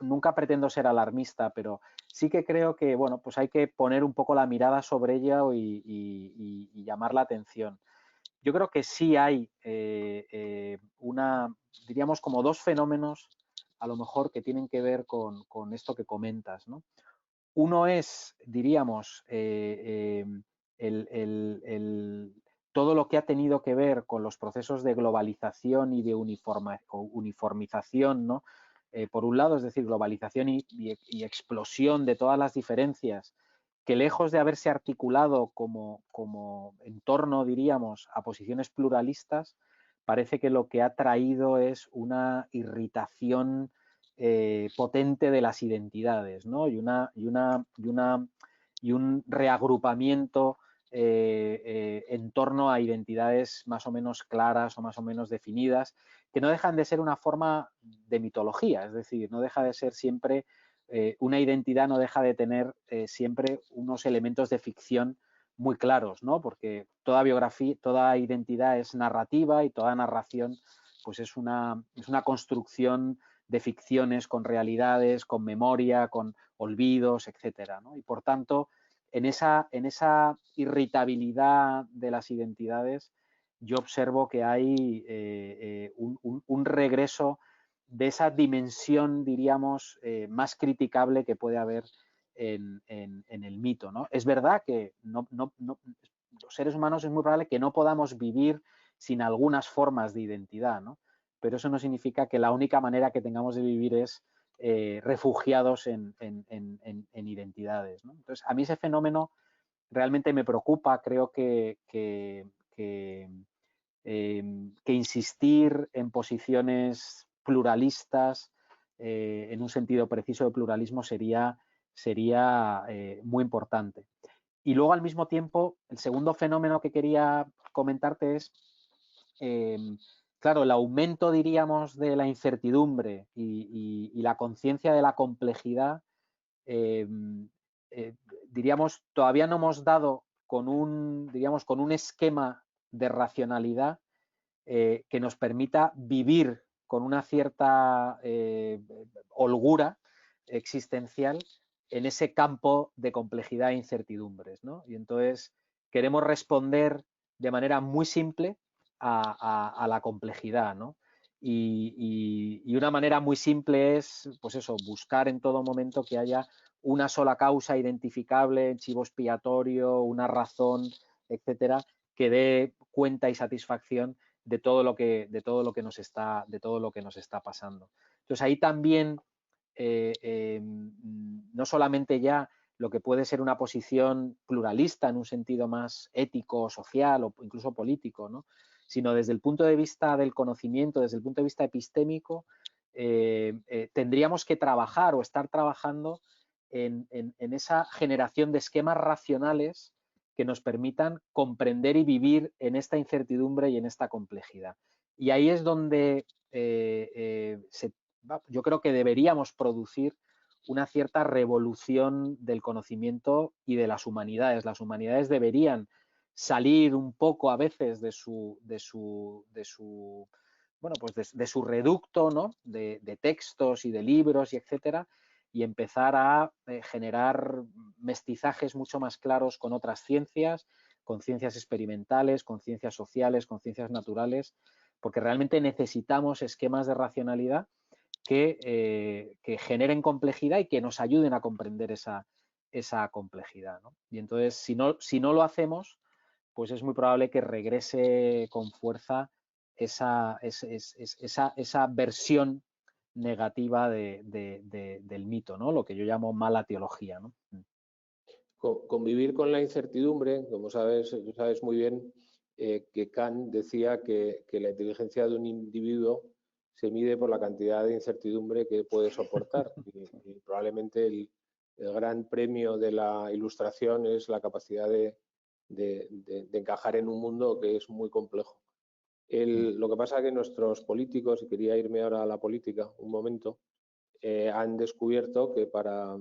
S2: nunca pretendo ser alarmista, pero sí que creo que bueno, pues hay que poner un poco la mirada sobre ella y llamar la atención. Yo creo que sí hay diríamos, como dos fenómenos a lo mejor que tienen que ver con esto que comentas, ¿no? Uno es, diríamos, todo lo que ha tenido que ver con los procesos de globalización y de uniformización, ¿no? Por un lado, es decir, globalización y explosión de todas las diferencias, que lejos de haberse articulado como en torno, diríamos, a posiciones pluralistas, parece que lo que ha traído es una irritación potente de las identidades, ¿no? y un reagrupamiento en torno a identidades más o menos claras o más o menos definidas, que no dejan de ser una forma de mitología, es decir, no deja de ser siempre una identidad, no deja de tener siempre unos elementos de ficción muy claros, ¿no? Porque toda biografía, toda identidad es narrativa y toda narración pues es una construcción de ficciones con realidades, con memoria, con olvidos, etcétera, ¿no? Y por tanto, en esa irritabilidad de las identidades, yo observo que hay un regreso de esa dimensión, diríamos, más criticable que puede haber en el mito, ¿no? Es verdad que los seres humanos es muy probable que no podamos vivir sin algunas formas de identidad, ¿no? Pero eso no significa que la única manera que tengamos de vivir es refugiados en identidades, ¿no? Entonces, a mí ese fenómeno realmente me preocupa. Creo que insistir en posiciones pluralistas, en un sentido preciso de pluralismo, sería muy importante. Y luego, al mismo tiempo, el segundo fenómeno que quería comentarte es, claro, el aumento, diríamos, de la incertidumbre y la conciencia de la complejidad, diríamos, todavía no hemos dado con un esquema de racionalidad que nos permita vivir con una cierta holgura existencial en ese campo de complejidad e incertidumbres, ¿no? Y entonces queremos responder de manera muy simple a la complejidad, ¿no? Y una manera muy simple es, pues eso, buscar en todo momento que haya una sola causa identificable, chivo expiatorio, una razón, etcétera, que dé cuenta y satisfacción de todo lo que nos está pasando. Entonces ahí también no solamente ya lo que puede ser una posición pluralista en un sentido más ético, social o incluso político, ¿no? Sino desde el punto de vista del conocimiento, desde el punto de vista epistémico, tendríamos que trabajar o estar trabajando en esa generación de esquemas racionales que nos permitan comprender y vivir en esta incertidumbre y en esta complejidad. Y ahí es donde yo creo que deberíamos producir una cierta revolución del conocimiento y de las humanidades. Las humanidades deberían salir un poco a veces de su reducto, ¿no? de textos y de libros y etcétera, y empezar a generar mestizajes mucho más claros con otras ciencias, con ciencias experimentales, con ciencias sociales, con ciencias naturales, porque realmente necesitamos esquemas de racionalidad que generen complejidad y que nos ayuden a comprender esa complejidad, ¿no? Y entonces, si no lo hacemos, pues es muy probable que regrese con fuerza esa versión negativa del mito, ¿no? Lo que yo llamo mala teología, ¿no?
S1: Convivir con la incertidumbre, como sabes muy bien, que Kant decía que la inteligencia de un individuo se mide por la cantidad de incertidumbre que puede soportar. Y probablemente el gran premio de la ilustración es la capacidad de encajar en un mundo que es muy complejo. Lo que pasa es que nuestros políticos, y quería irme ahora a la política un momento, han descubierto que para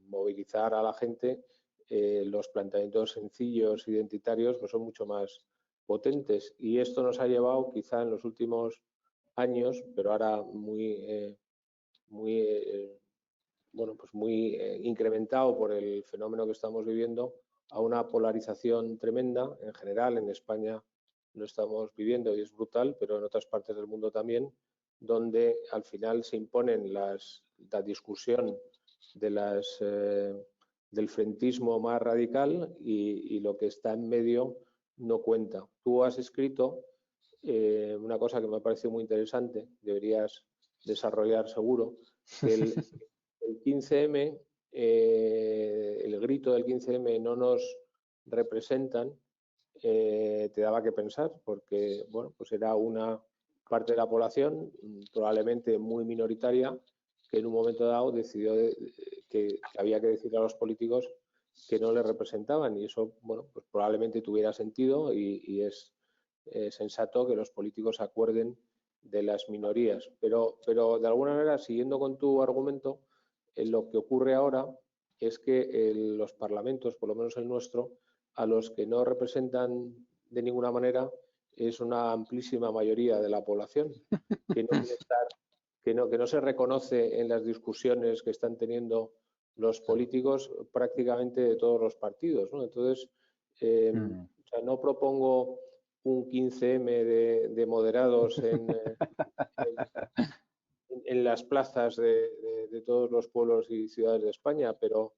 S1: movilizar a la gente los planteamientos sencillos, identitarios, pues son mucho más potentes. Y esto nos ha llevado quizá en los últimos años, pero ahora muy incrementado por el fenómeno que estamos viviendo, a una polarización tremenda. En general, en España lo estamos viviendo y es brutal, pero en otras partes del mundo también, donde al final se imponen la discusión del frentismo más radical y lo que está en medio no cuenta. Tú has escrito una cosa que me ha parecido muy interesante, deberías desarrollar seguro, que el 15M, el grito del 15M no nos representan, te daba que pensar, porque bueno, pues era una parte de la población, probablemente muy minoritaria, que en un momento dado decidió que había que decirle a los políticos que no le representaban, y eso, bueno, pues probablemente tuviera sentido y es sensato que los políticos acuerden de las minorías. Pero de alguna manera, siguiendo con tu argumento, lo que ocurre ahora es que los parlamentos, por lo menos el nuestro, a los que no representan de ninguna manera es una amplísima mayoría de la población que no quiere estar, que no se reconoce en las discusiones que están teniendo los políticos prácticamente de todos los partidos, ¿no? Entonces, o sea, no propongo un 15M de moderados en las plazas de todos los pueblos y ciudades de España, pero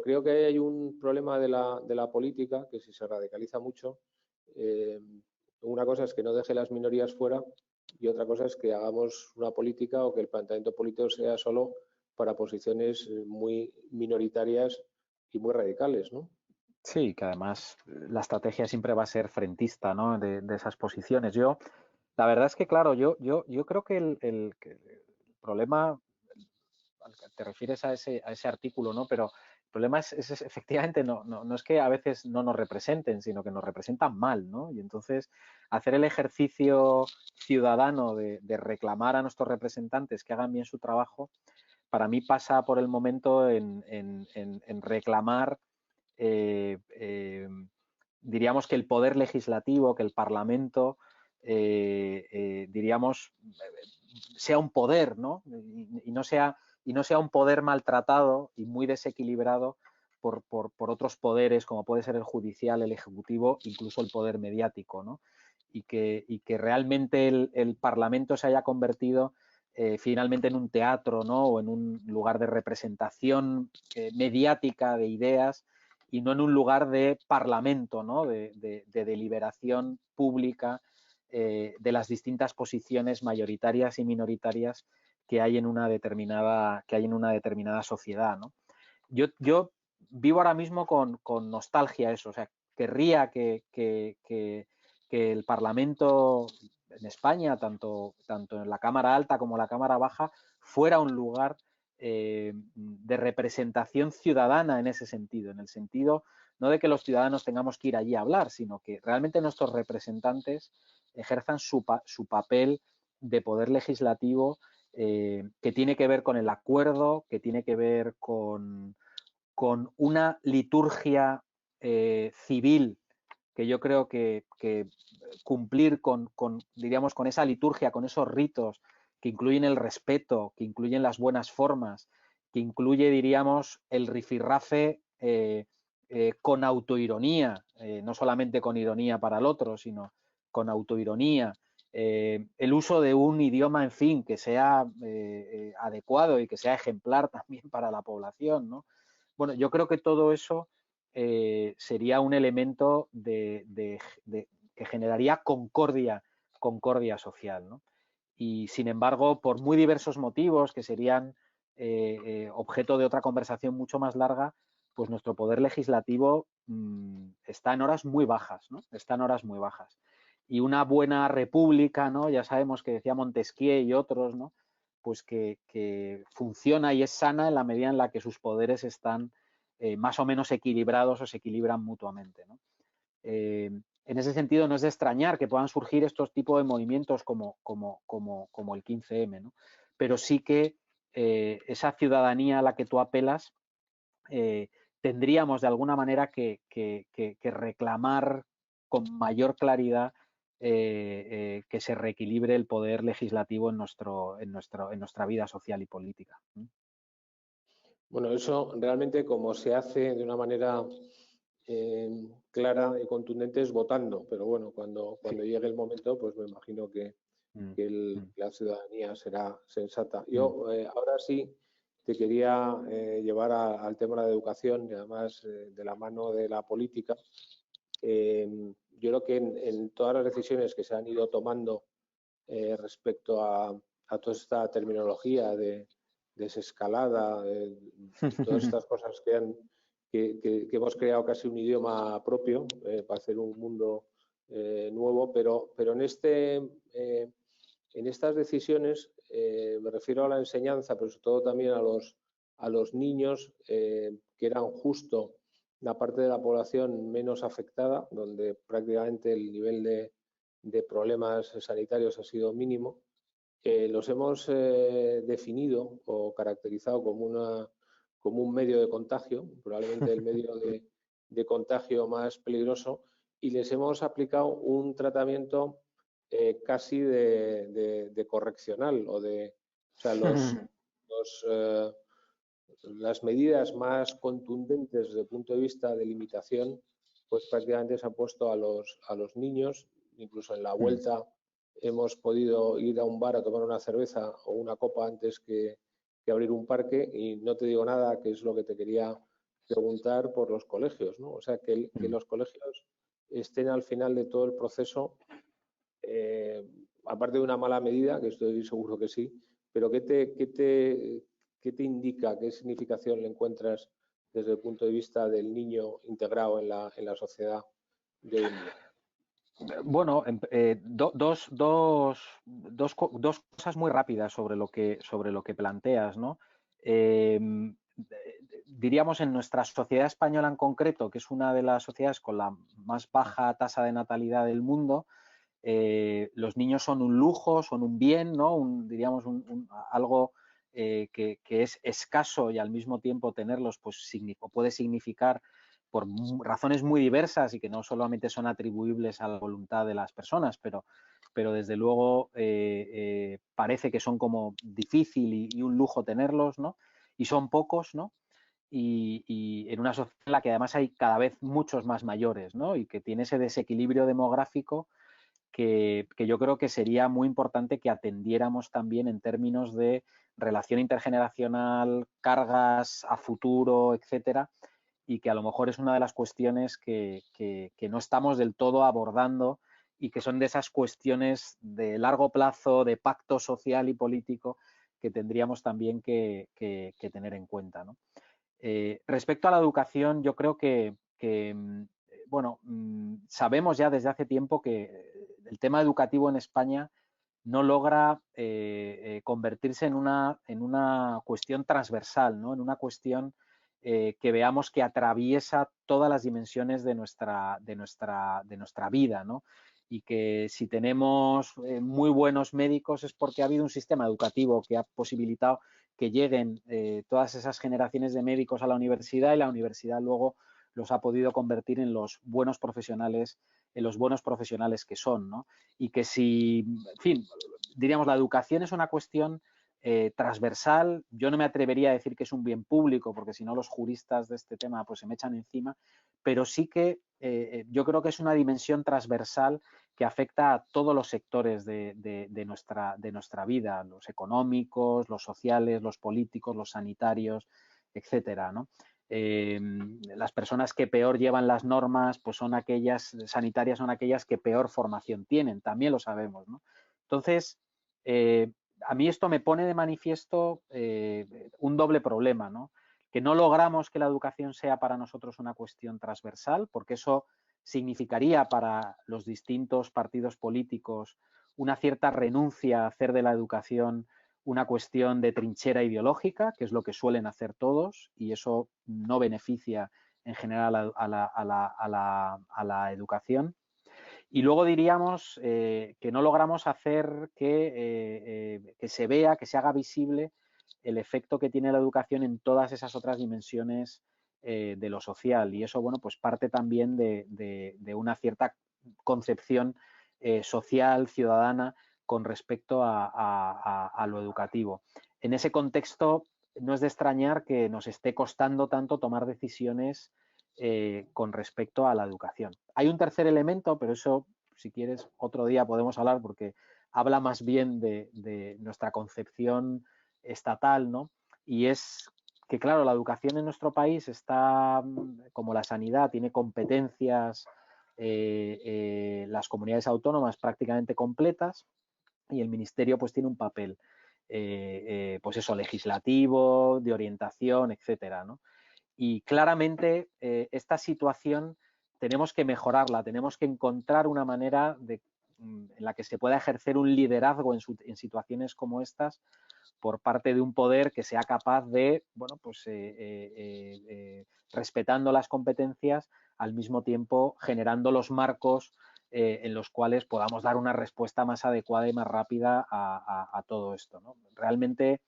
S1: creo que hay un problema de la política que si se radicaliza mucho, una cosa es que no deje las minorías fuera y otra cosa es que hagamos una política o que el planteamiento político sea solo para posiciones muy minoritarias y muy radicales, ¿no?
S2: Sí, que además la estrategia siempre va a ser frentista, ¿no? de esas posiciones. La verdad es que, claro, yo creo que el problema, al que te refieres a ese artículo, ¿no? Pero el problema es efectivamente no es que a veces no nos representen, sino que nos representan mal, ¿no? Y entonces hacer el ejercicio ciudadano de reclamar a nuestros representantes que hagan bien su trabajo, para mí pasa por el momento en reclamar diríamos que el poder legislativo, que el Parlamento, diríamos, sea un poder, ¿no? Y no sea un poder maltratado y muy desequilibrado por otros poderes, como puede ser el judicial, el ejecutivo, incluso el poder mediático, ¿no? Y que realmente el Parlamento se haya convertido finalmente en un teatro, ¿no? O en un lugar de representación mediática de ideas y no en un lugar de parlamento, ¿no? de deliberación pública de las distintas posiciones mayoritarias y minoritarias que hay en una determinada sociedad, ¿no? Yo vivo ahora mismo con nostalgia eso, o sea, querría que el Parlamento en España, tanto en la Cámara Alta como la Cámara Baja, fuera un lugar de representación ciudadana en ese sentido, en el sentido no de que los ciudadanos tengamos que ir allí a hablar, sino que realmente nuestros representantes ejerzan su papel de poder legislativo, que tiene que ver con el acuerdo, que tiene que ver con una liturgia civil, que yo creo que cumplir diríamos, con esa liturgia, con esos ritos que incluyen el respeto, que incluyen las buenas formas, que incluye, diríamos, el rifirrafe con autoironía, no solamente con ironía para el otro, sino con autoironía, el uso de un idioma, en fin, que sea adecuado y que sea ejemplar también para la población, ¿no? Bueno, yo creo que todo eso sería un elemento que generaría concordia social, ¿no? Y sin embargo, por muy diversos motivos que serían objeto de otra conversación mucho más larga, pues nuestro poder legislativo está en horas muy bajas, ¿no? Está en horas muy bajas. Y una buena república, ¿no? Ya sabemos que decía Montesquieu y otros, ¿no? Pues que funciona y es sana en la medida en la que sus poderes están más o menos equilibrados o se equilibran mutuamente, ¿no? En ese sentido, no es de extrañar que puedan surgir estos tipos de movimientos como el 15M, ¿no? Pero sí que esa ciudadanía a la que tú apelas, tendríamos de alguna manera que reclamar con mayor claridad que se reequilibre el poder legislativo en nuestra vida social y política.
S1: Bueno, eso realmente como se hace de una manera clara y contundente es votando, pero bueno, cuando llegue el momento, pues me imagino que la ciudadanía será sensata. Yo ahora sí te quería llevar al tema de la educación y además de la mano de la política. Yo creo que en todas las decisiones que se han ido tomando respecto a toda esta terminología de desescalada, todas estas cosas que hemos creado casi un idioma propio para hacer un mundo nuevo, pero en estas decisiones me refiero a la enseñanza, pero sobre todo también a los niños, que eran justo la parte de la población menos afectada, donde prácticamente el nivel de problemas sanitarios ha sido mínimo. Los hemos definido o caracterizado como un medio de contagio, probablemente el medio de contagio más peligroso, y les hemos aplicado un tratamiento casi de correccional o sea, las medidas más contundentes desde el punto de vista de limitación, pues prácticamente se han puesto a los niños. Incluso en la vuelta hemos podido ir a un bar a tomar una cerveza o una copa antes que abrir un parque, y no te digo nada, que es lo que te quería preguntar por los colegios, ¿no? O sea, que los colegios estén al final de todo el proceso, aparte de una mala medida, que estoy seguro que sí, pero ¿qué te indica, qué significación le encuentras desde el punto de vista del niño integrado en la sociedad de hoy en día?
S2: Bueno, dos cosas muy rápidas sobre lo que planteas, ¿no? Diríamos, en nuestra sociedad española en concreto, que es una de las sociedades con la más baja tasa de natalidad del mundo, los niños son un lujo, son un bien, ¿no? Diríamos algo que es escaso, y al mismo tiempo tenerlos pues puede significar, por razones muy diversas y que no solamente son atribuibles a la voluntad de las personas, pero desde luego parece que son como difícil y un lujo tenerlos, ¿no? Y son pocos, ¿no? Y en una sociedad en la que además hay cada vez muchos más mayores, ¿no? Y que tiene ese desequilibrio demográfico que yo creo que sería muy importante que atendiéramos también en términos de relación intergeneracional, cargas a futuro, etcétera, y que a lo mejor es una de las cuestiones que no estamos del todo abordando, y que son de esas cuestiones de largo plazo, de pacto social y político, que tendríamos también que tener en cuenta, ¿no? Respecto a la educación, yo creo que bueno, sabemos ya desde hace tiempo que el tema educativo en España no logra convertirse en una cuestión transversal, ¿no? En una cuestión que veamos que atraviesa todas las dimensiones de nuestra vida, ¿no? Y que si tenemos muy buenos médicos es porque ha habido un sistema educativo que ha posibilitado que lleguen todas esas generaciones de médicos a la universidad, y la universidad luego los ha podido convertir en los buenos profesionales que son, ¿no? Y que si, en fin, diríamos, la educación es una cuestión transversal. Yo no me atrevería a decir que es un bien público, porque si no los juristas de este tema pues se me echan encima, pero sí que yo creo que es una dimensión transversal que afecta a todos los sectores de nuestra vida, los económicos, los sociales, los políticos, los sanitarios, etcétera, ¿no? Las personas que peor llevan las normas pues son aquellas sanitarias, son aquellas que peor formación tienen, también lo sabemos, ¿no? Entonces, a mí esto me pone de manifiesto un doble problema, ¿no? Que no logramos que la educación sea para nosotros una cuestión transversal, porque eso significaría para los distintos partidos políticos una cierta renuncia a hacer de la educación una cuestión de trinchera ideológica, que es lo que suelen hacer todos, y eso no beneficia en general a la educación. Y luego diríamos que no logramos hacer que se vea, que se haga visible el efecto que tiene la educación en todas esas otras dimensiones de lo social. Y eso, bueno, pues parte también de una cierta concepción social, ciudadana, con respecto a lo educativo. En ese contexto, no es de extrañar que nos esté costando tanto tomar decisiones con respecto a la educación. Hay un tercer elemento, pero eso, si quieres, otro día podemos hablar, porque habla más bien de nuestra concepción estatal, ¿no? Y es que, claro, la educación en nuestro país está, como la sanidad, tiene competencias, las comunidades autónomas prácticamente completas, y el ministerio pues tiene un papel, pues eso, legislativo, de orientación, etcétera, ¿no? Y claramente esta situación tenemos que mejorarla, tenemos que encontrar una manera en la que se pueda ejercer un liderazgo en situaciones como estas por parte de un poder que sea capaz de, bueno, pues respetando las competencias, al mismo tiempo generando los marcos en los cuales podamos dar una respuesta más adecuada y más rápida a todo esto, ¿no? Realmente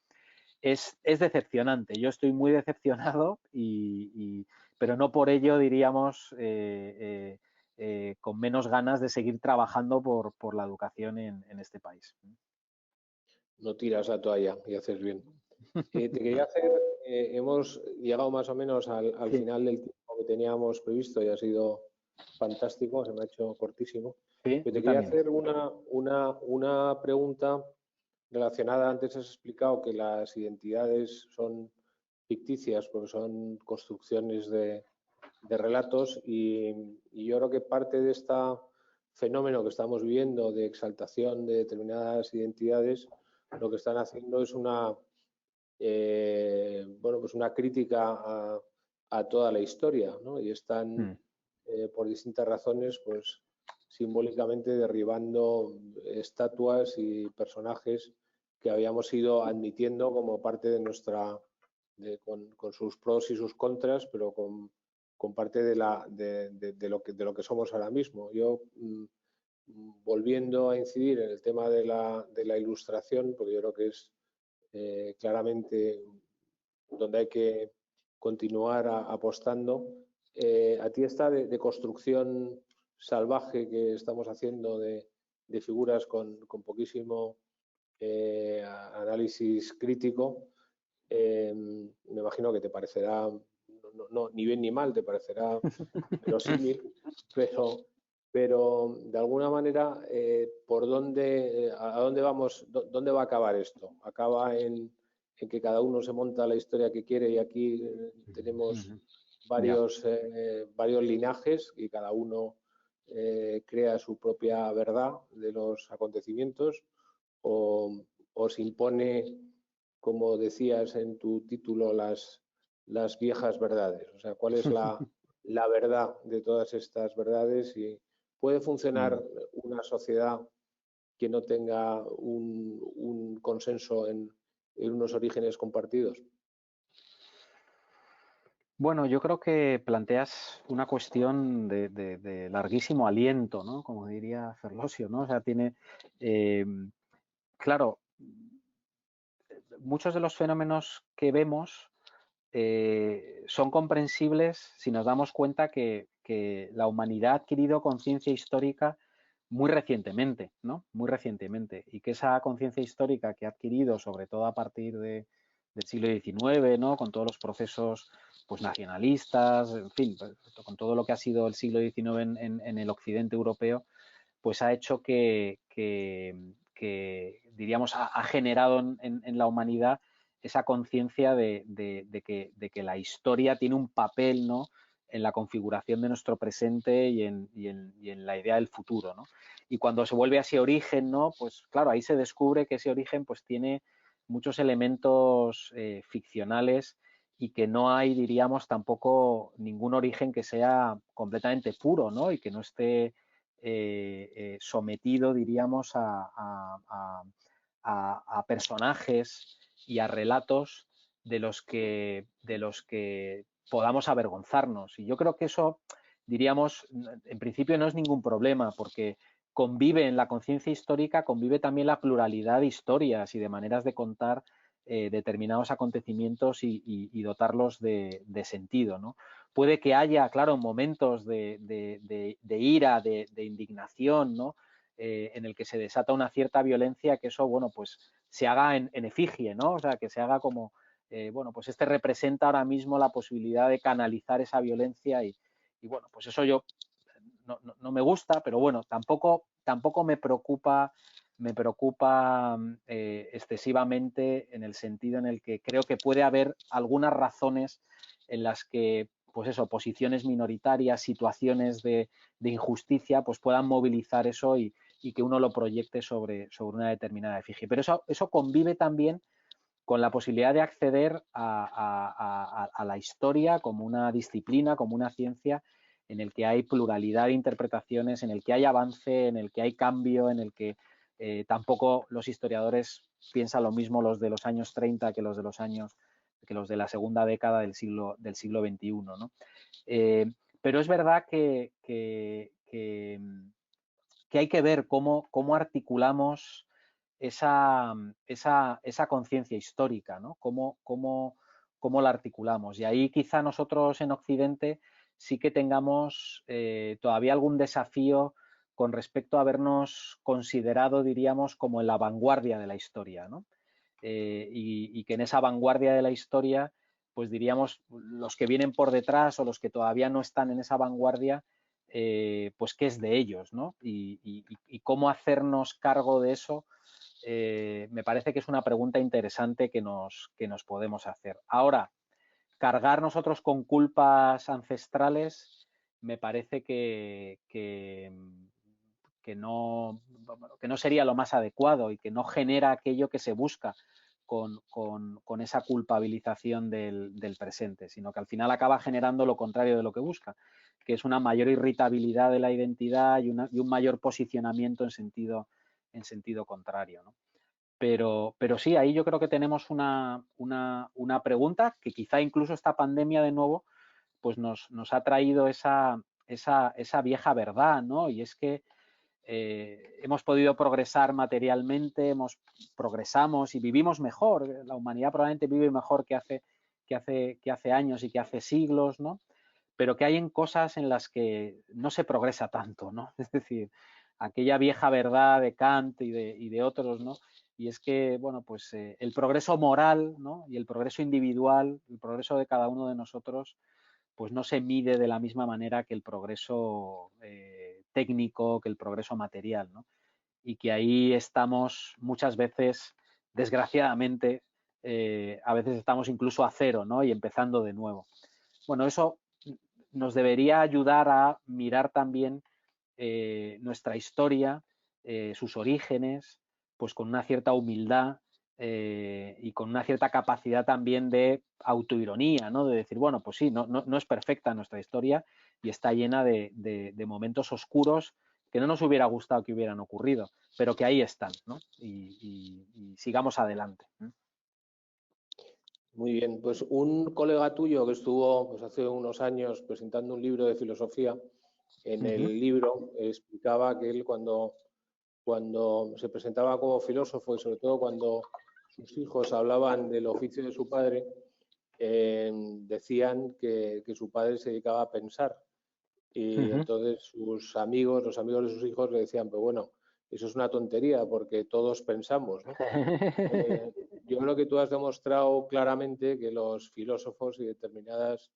S2: es decepcionante. Yo estoy muy decepcionado, pero no por ello, diríamos, con menos ganas de seguir trabajando por la educación en este país.
S1: No tiras la toalla y haces bien. Te quería hacer, hemos llegado más o menos al
S2: Sí,
S1: final del tiempo que teníamos previsto y ha sido fantástico, se me ha hecho cortísimo.
S2: sí,
S1: Pero te
S2: yo
S1: quería
S2: también.
S1: hacer una pregunta relacionada. Antes has explicado que las identidades son ficticias porque son construcciones de relatos y yo creo que parte de este fenómeno que estamos viviendo de exaltación de determinadas identidades, lo que están haciendo es bueno, pues una crítica a toda la historia, ¿no? Y están, por distintas razones, pues simbólicamente derribando estatuas y personajes que habíamos ido admitiendo como parte de nuestra, con sus pros y sus contras, pero con parte de lo que somos ahora mismo. Yo, volviendo a incidir en el tema de la ilustración, porque yo creo que es claramente donde hay que continuar apostando. A ti esta de construcción salvaje que estamos haciendo de figuras con poquísimo análisis crítico, me imagino que te parecerá, ni bien ni mal, te parecerá verosímil, pero de alguna manera, ¿a dónde vamos? ¿Dónde va a acabar esto? ¿Acaba en que cada uno se monta la historia que quiere y aquí tenemos
S2: Ya.
S1: varios linajes y cada uno crea su propia verdad de los acontecimientos? ¿O se impone, como decías en tu título, las viejas verdades? O sea, ¿cuál es la verdad de todas estas verdades? Y puede funcionar una sociedad que no tenga un consenso en unos orígenes compartidos?
S2: Bueno, yo creo que planteas una cuestión de larguísimo aliento, ¿no? Como diría Ferlosio, ¿no? O sea, claro, muchos de los fenómenos que vemos son comprensibles si nos damos cuenta que la humanidad ha adquirido conciencia histórica muy recientemente, ¿no? Muy recientemente. Y que esa conciencia histórica que ha adquirido, sobre todo a partir del siglo XIX, ¿no? Con todos los procesos pues, nacionalistas, en fin, con todo lo que ha sido el siglo XIX en el occidente europeo, pues ha hecho que diríamos, ha generado en la humanidad esa conciencia de que la historia tiene un papel, ¿no?, en la configuración de nuestro presente y en la idea del futuro, ¿no? Y cuando se vuelve a ese origen, ¿no?, pues claro, ahí se descubre que ese origen pues tiene muchos elementos ficcionales y que no hay, diríamos, tampoco ningún origen que sea completamente puro, ¿no?, y que no esté sometido, diríamos, a personajes y a relatos de los que podamos avergonzarnos. Y yo creo que eso, diríamos, en principio no es ningún problema, porque convive en la conciencia histórica, convive también la pluralidad de historias y de maneras de contar determinados acontecimientos y dotarlos de sentido, ¿no? Puede que haya, claro, momentos de ira, de indignación, ¿no? En el que se desata una cierta violencia, que eso, bueno, pues se haga en efigie, ¿no? O sea, que se haga como, bueno, pues este representa ahora mismo la posibilidad de canalizar esa violencia y bueno, pues eso yo no me gusta, pero bueno, tampoco me preocupa excesivamente, en el sentido en el que creo que puede haber algunas razones en las que, pues eso, posiciones minoritarias, situaciones de injusticia, pues puedan movilizar eso y que uno lo proyecte sobre una determinada efigie. Pero eso convive también con la posibilidad de acceder a la historia como una disciplina, como una ciencia en el que hay pluralidad de interpretaciones, en el que hay avance, en el que hay cambio, en el que tampoco los historiadores piensan lo mismo los de los años 30 que los de la segunda década del siglo XXI, ¿no? Pero es verdad que hay que ver cómo articulamos esa conciencia histórica, ¿no? ¿Cómo la articulamos? Y ahí quizá nosotros en Occidente sí que tengamos todavía algún desafío con respecto a habernos considerado, diríamos, como en la vanguardia de la historia, ¿no? Y que en esa vanguardia de la historia, pues diríamos, los que vienen por detrás o los que todavía no están en esa vanguardia, pues qué es de ellos, ¿no? Y cómo hacernos cargo de eso, me parece que es una pregunta interesante que nos podemos hacer. Ahora, cargar nosotros con culpas ancestrales me parece que no sería lo más adecuado y que no genera aquello que se busca con esa culpabilización del presente, sino que al final acaba generando lo contrario de lo que busca, que es una mayor irritabilidad de la identidad y un mayor posicionamiento en sentido contrario, ¿no? Pero sí, ahí yo creo que tenemos una pregunta que quizá incluso esta pandemia de nuevo pues nos ha traído esa vieja verdad, ¿no? Y es que hemos podido progresar materialmente, progresamos y vivimos mejor. La humanidad probablemente vive mejor que hace años y que hace siglos, ¿no? Pero que hay en cosas en las que no se progresa tanto, ¿no? Es decir, aquella vieja verdad de Kant y de otros, ¿no? Y es que, bueno, pues el progreso moral, ¿no?, y el progreso individual, el progreso de cada uno de nosotros, pues no se mide de la misma manera que el progreso técnico, que el progreso material, ¿no? Y que ahí estamos muchas veces, desgraciadamente, a veces estamos incluso a cero, ¿no?, y empezando de nuevo. Bueno, eso nos debería ayudar a mirar también nuestra historia, sus orígenes, pues con una cierta humildad y con una cierta capacidad también de autoironía, ¿no? De decir, bueno, pues sí, no es perfecta nuestra historia y está llena de momentos oscuros que no nos hubiera gustado que hubieran ocurrido, pero que ahí están, ¿no? Y sigamos adelante.
S1: Muy bien, pues un colega tuyo que estuvo pues, hace unos años presentando un libro de filosofía, en el libro explicaba que él cuando se presentaba como filósofo y sobre todo cuando sus hijos hablaban del oficio de su padre, decían que su padre se dedicaba a pensar. Y entonces sus amigos, los amigos de sus hijos le decían, pues bueno, eso es una tontería porque todos pensamos, ¿no? Yo creo que tú has demostrado claramente que los filósofos y determinadas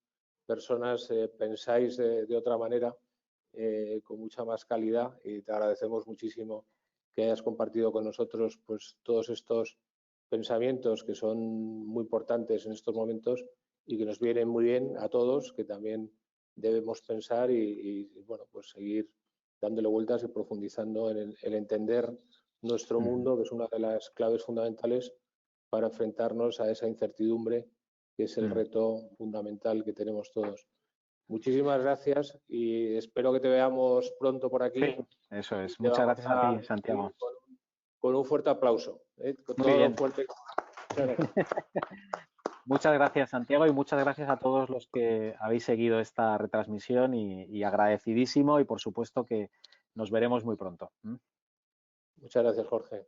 S1: personas pensáis de otra manera, con mucha más calidad, y te agradecemos muchísimo que hayas compartido con nosotros pues, todos estos pensamientos que son muy importantes en estos momentos y que nos vienen muy bien a todos, que también debemos pensar bueno, pues seguir dándole vueltas y profundizando en el entender nuestro mundo, que es una de las claves fundamentales para enfrentarnos a esa incertidumbre, que es el reto fundamental que tenemos todos. Muchísimas gracias y espero que te veamos pronto por aquí.
S2: Sí, eso es. Muchas gracias a ti, Santiago.
S1: Con un fuerte aplauso. Con
S2: Muy
S1: todo
S2: bien.
S1: lo fuerte.
S2: Muchas gracias, Santiago, y muchas gracias a todos los que habéis seguido esta retransmisión y agradecidísimo, y por supuesto que nos veremos muy pronto.
S1: Muchas gracias, Jorge.